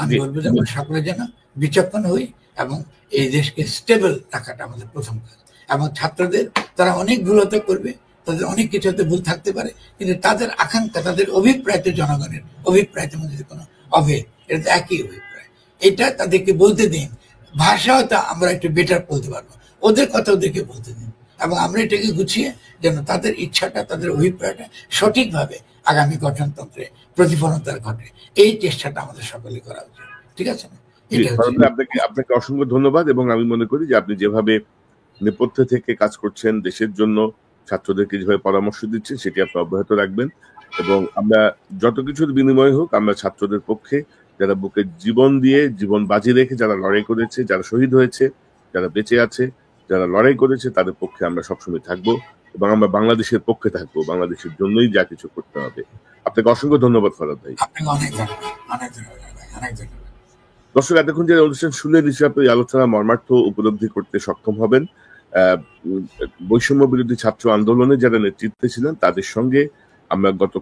আমি বলবো যে আমরা সকলে যেন বিচক্ষণ হই, এবং এই দেশকে স্টেবল রাখাটা আমাদের প্রথম কাজ। এবং ছাত্রদের, তারা অনেক ভুল হতে করবে, তাদের অনেক কিছু হতে ভুল থাকতে পারে, কিন্তু তাদের আকাঙ্ক্ষা, তাদের অভিপ্রায় তো জনগণের অভিপ্রায়ের মধ্যে কোনো অভেদ, এটা তো একই অভিপ্রায়। এটা তাদেরকে বলতে দিন। ভাষাও তা আমরা একটু বেটার বলতে পারবো, ওদের কথা ওদেরকে বলতে দিন। এবং আমরা এটাকে গুছিয়ে যেন তাদের ইচ্ছাটা, তাদের অভিপ্রায়টা সঠিকভাবে আগামী গঠনতন্ত্রে প্রতিফলনতা ঘটে, এই চেষ্টাটা আমাদের সকলে করা উচিত। ঠিক আছে না? এটা হচ্ছে আপনাকে অসংখ্য ধন্যবাদ। এবং আমি মনে করি যে আপনি যেভাবে নেপথ্যে থেকে কাজ করছেন দেশের জন্য, ছাত্রদেরকে যেভাবে পরামর্শ দিচ্ছেন, সেটি আপনি অব্যাহত রাখবেন। এবং আমরা যত কিছুর বিনিময় হোক, আমরা ছাত্রদের পক্ষে, যারা বুকে জীবন দিয়ে, জীবন বাজি রেখে যারা লড়াই করেছে, যারা শহীদ হয়েছে, যারা বেঁচে আছে, যারা লড়াই করেছে, তাদের পক্ষে আমরা সবসময় থাকবো এবং আমরা বাংলাদেশের পক্ষে থাকবো। বাংলাদেশের জন্যই যা কিছু করতে হবে। আপনাকে অসংখ্য ধন্যবাদ ফরহাদ ভাই। আপনাকে অনেক ধন্যবাদ, অনেক ধন্যবাদ, অনেক ধন্যবাদ। দর্শক, এতক্ষণ যে অনুষ্ঠান শুনলেন, নিশ্চয়ই আপনি আলোচনা মর্মার্থ উপলব্ধি করতে সক্ষম হবেন। বৈষম্য বিরোধী ছাত্র আন্দোলনে যারা নেতৃত্বে ছিলেন, তাদের সঙ্গে আমরা গত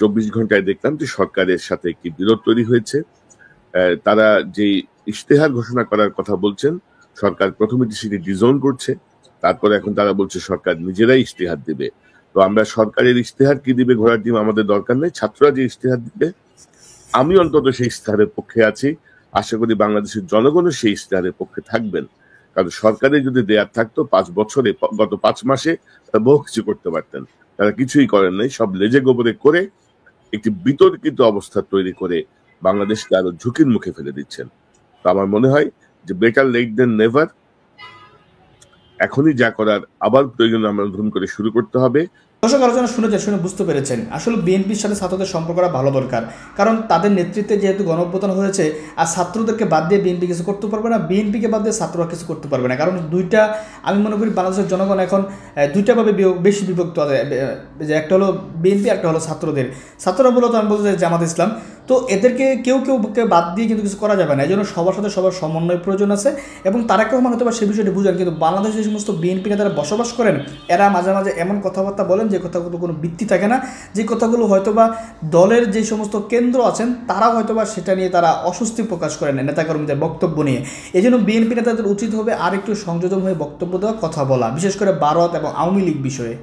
24 ঘন্টায় দেখলাম যে সরকারের সাথে একটি বিরোধ তৈরি হয়েছে। তারা যে ইশতেহার ঘোষণা করার কথা বলছেন, সরকার প্রথমে সেটি ডিজোন করছে, তারপরে এখন তারা বলছে সরকার নিজেরাই ইশতেহার দিবে। তো আমরা সরকারের ইশতেহার কি দিবে ঘোড়ার ডিম আমাদের দরকার নেই, ছাত্ররা যে ইশতেহার দিবে, আমি অন্তত সেই ইশতেহারের পক্ষে আছি। আশা করি বাংলাদেশের জনগণও সেই ইশতেহারের পক্ষে থাকবেন। কারণ সরকারের যদি দেয়ার থাকতো 5 বছরে, গত 5 মাসে তারা বহু কিছু করতে পারতেন। তারা কিছুই করেন নাই, সব লেজে গোবরে করে একটি বিতর্কিত অবস্থা তৈরি করে বাংলাদেশকে আরো ঝুঁকির মুখে ফেলে দিচ্ছেন। তো আমার মনে হয় যে বেটার লেট দেন নেভার। এখনই যা করার আবার প্রয়োজন আমরা নতুন করে শুরু করতে হবে। দর্শক, আলোচনা শুনে বুঝতে পেরেছেন আসলে বিএনপির সাথে ছাত্রদের সম্পর্কটা ভালো দরকার। কারণ তাদের নেতৃত্বে যেহেতু গণঅভ্যুত্থান হয়েছে, আর ছাত্রদেরকে বাদ দিয়ে বিএনপি কিছু করতে পারবে না, বিএনপিকে বাদ দিয়ে ছাত্ররা কিছু করতে পারবে না। কারণ দুইটা, আমি মনে করি বাংলাদেশের জনগণ এখন দুইটাভাবে বেশি বিভক্ত আছে, যে একটা হলো বিএনপি, একটা হলো ছাত্রদের। ছাত্ররা মূলত আমি বলতে চাই জামাত ইসলাম। তো এদেরকে কেউ বাদ দিয়ে কিন্তু কিছু করা যাবে না। এই জন্য সবার সাথে সবার সমন্বয় প্রয়োজন আছে এবং তারা কেউ হয়তো বা সে বিষয়টি বুঝেন। কিন্তু বাংলাদেশে যে সমস্ত বিএনপি নেতারা বসবাস করেন, এরা মাঝে মাঝে এমন কথাবার্তা বলেন যে কথাগুলো কোনো ভিত্তি থাকে না, যে কথাগুলো হয়তো বা দলের যে সমস্ত কেন্দ্র আছেন তারা হয়তো বা সেটা নিয়ে তারা অস্বস্তি প্রকাশ করেন নেতাকর্মীদের বক্তব্য নিয়ে। এই জন্য বিএনপি নেতাদের উচিত হবে আর একটু সংযোজন হয়ে বক্তব্য দেওয়া, কথা বলা, বিশেষ করে ভারত এবং আওয়ামী লীগ বিষয়ে।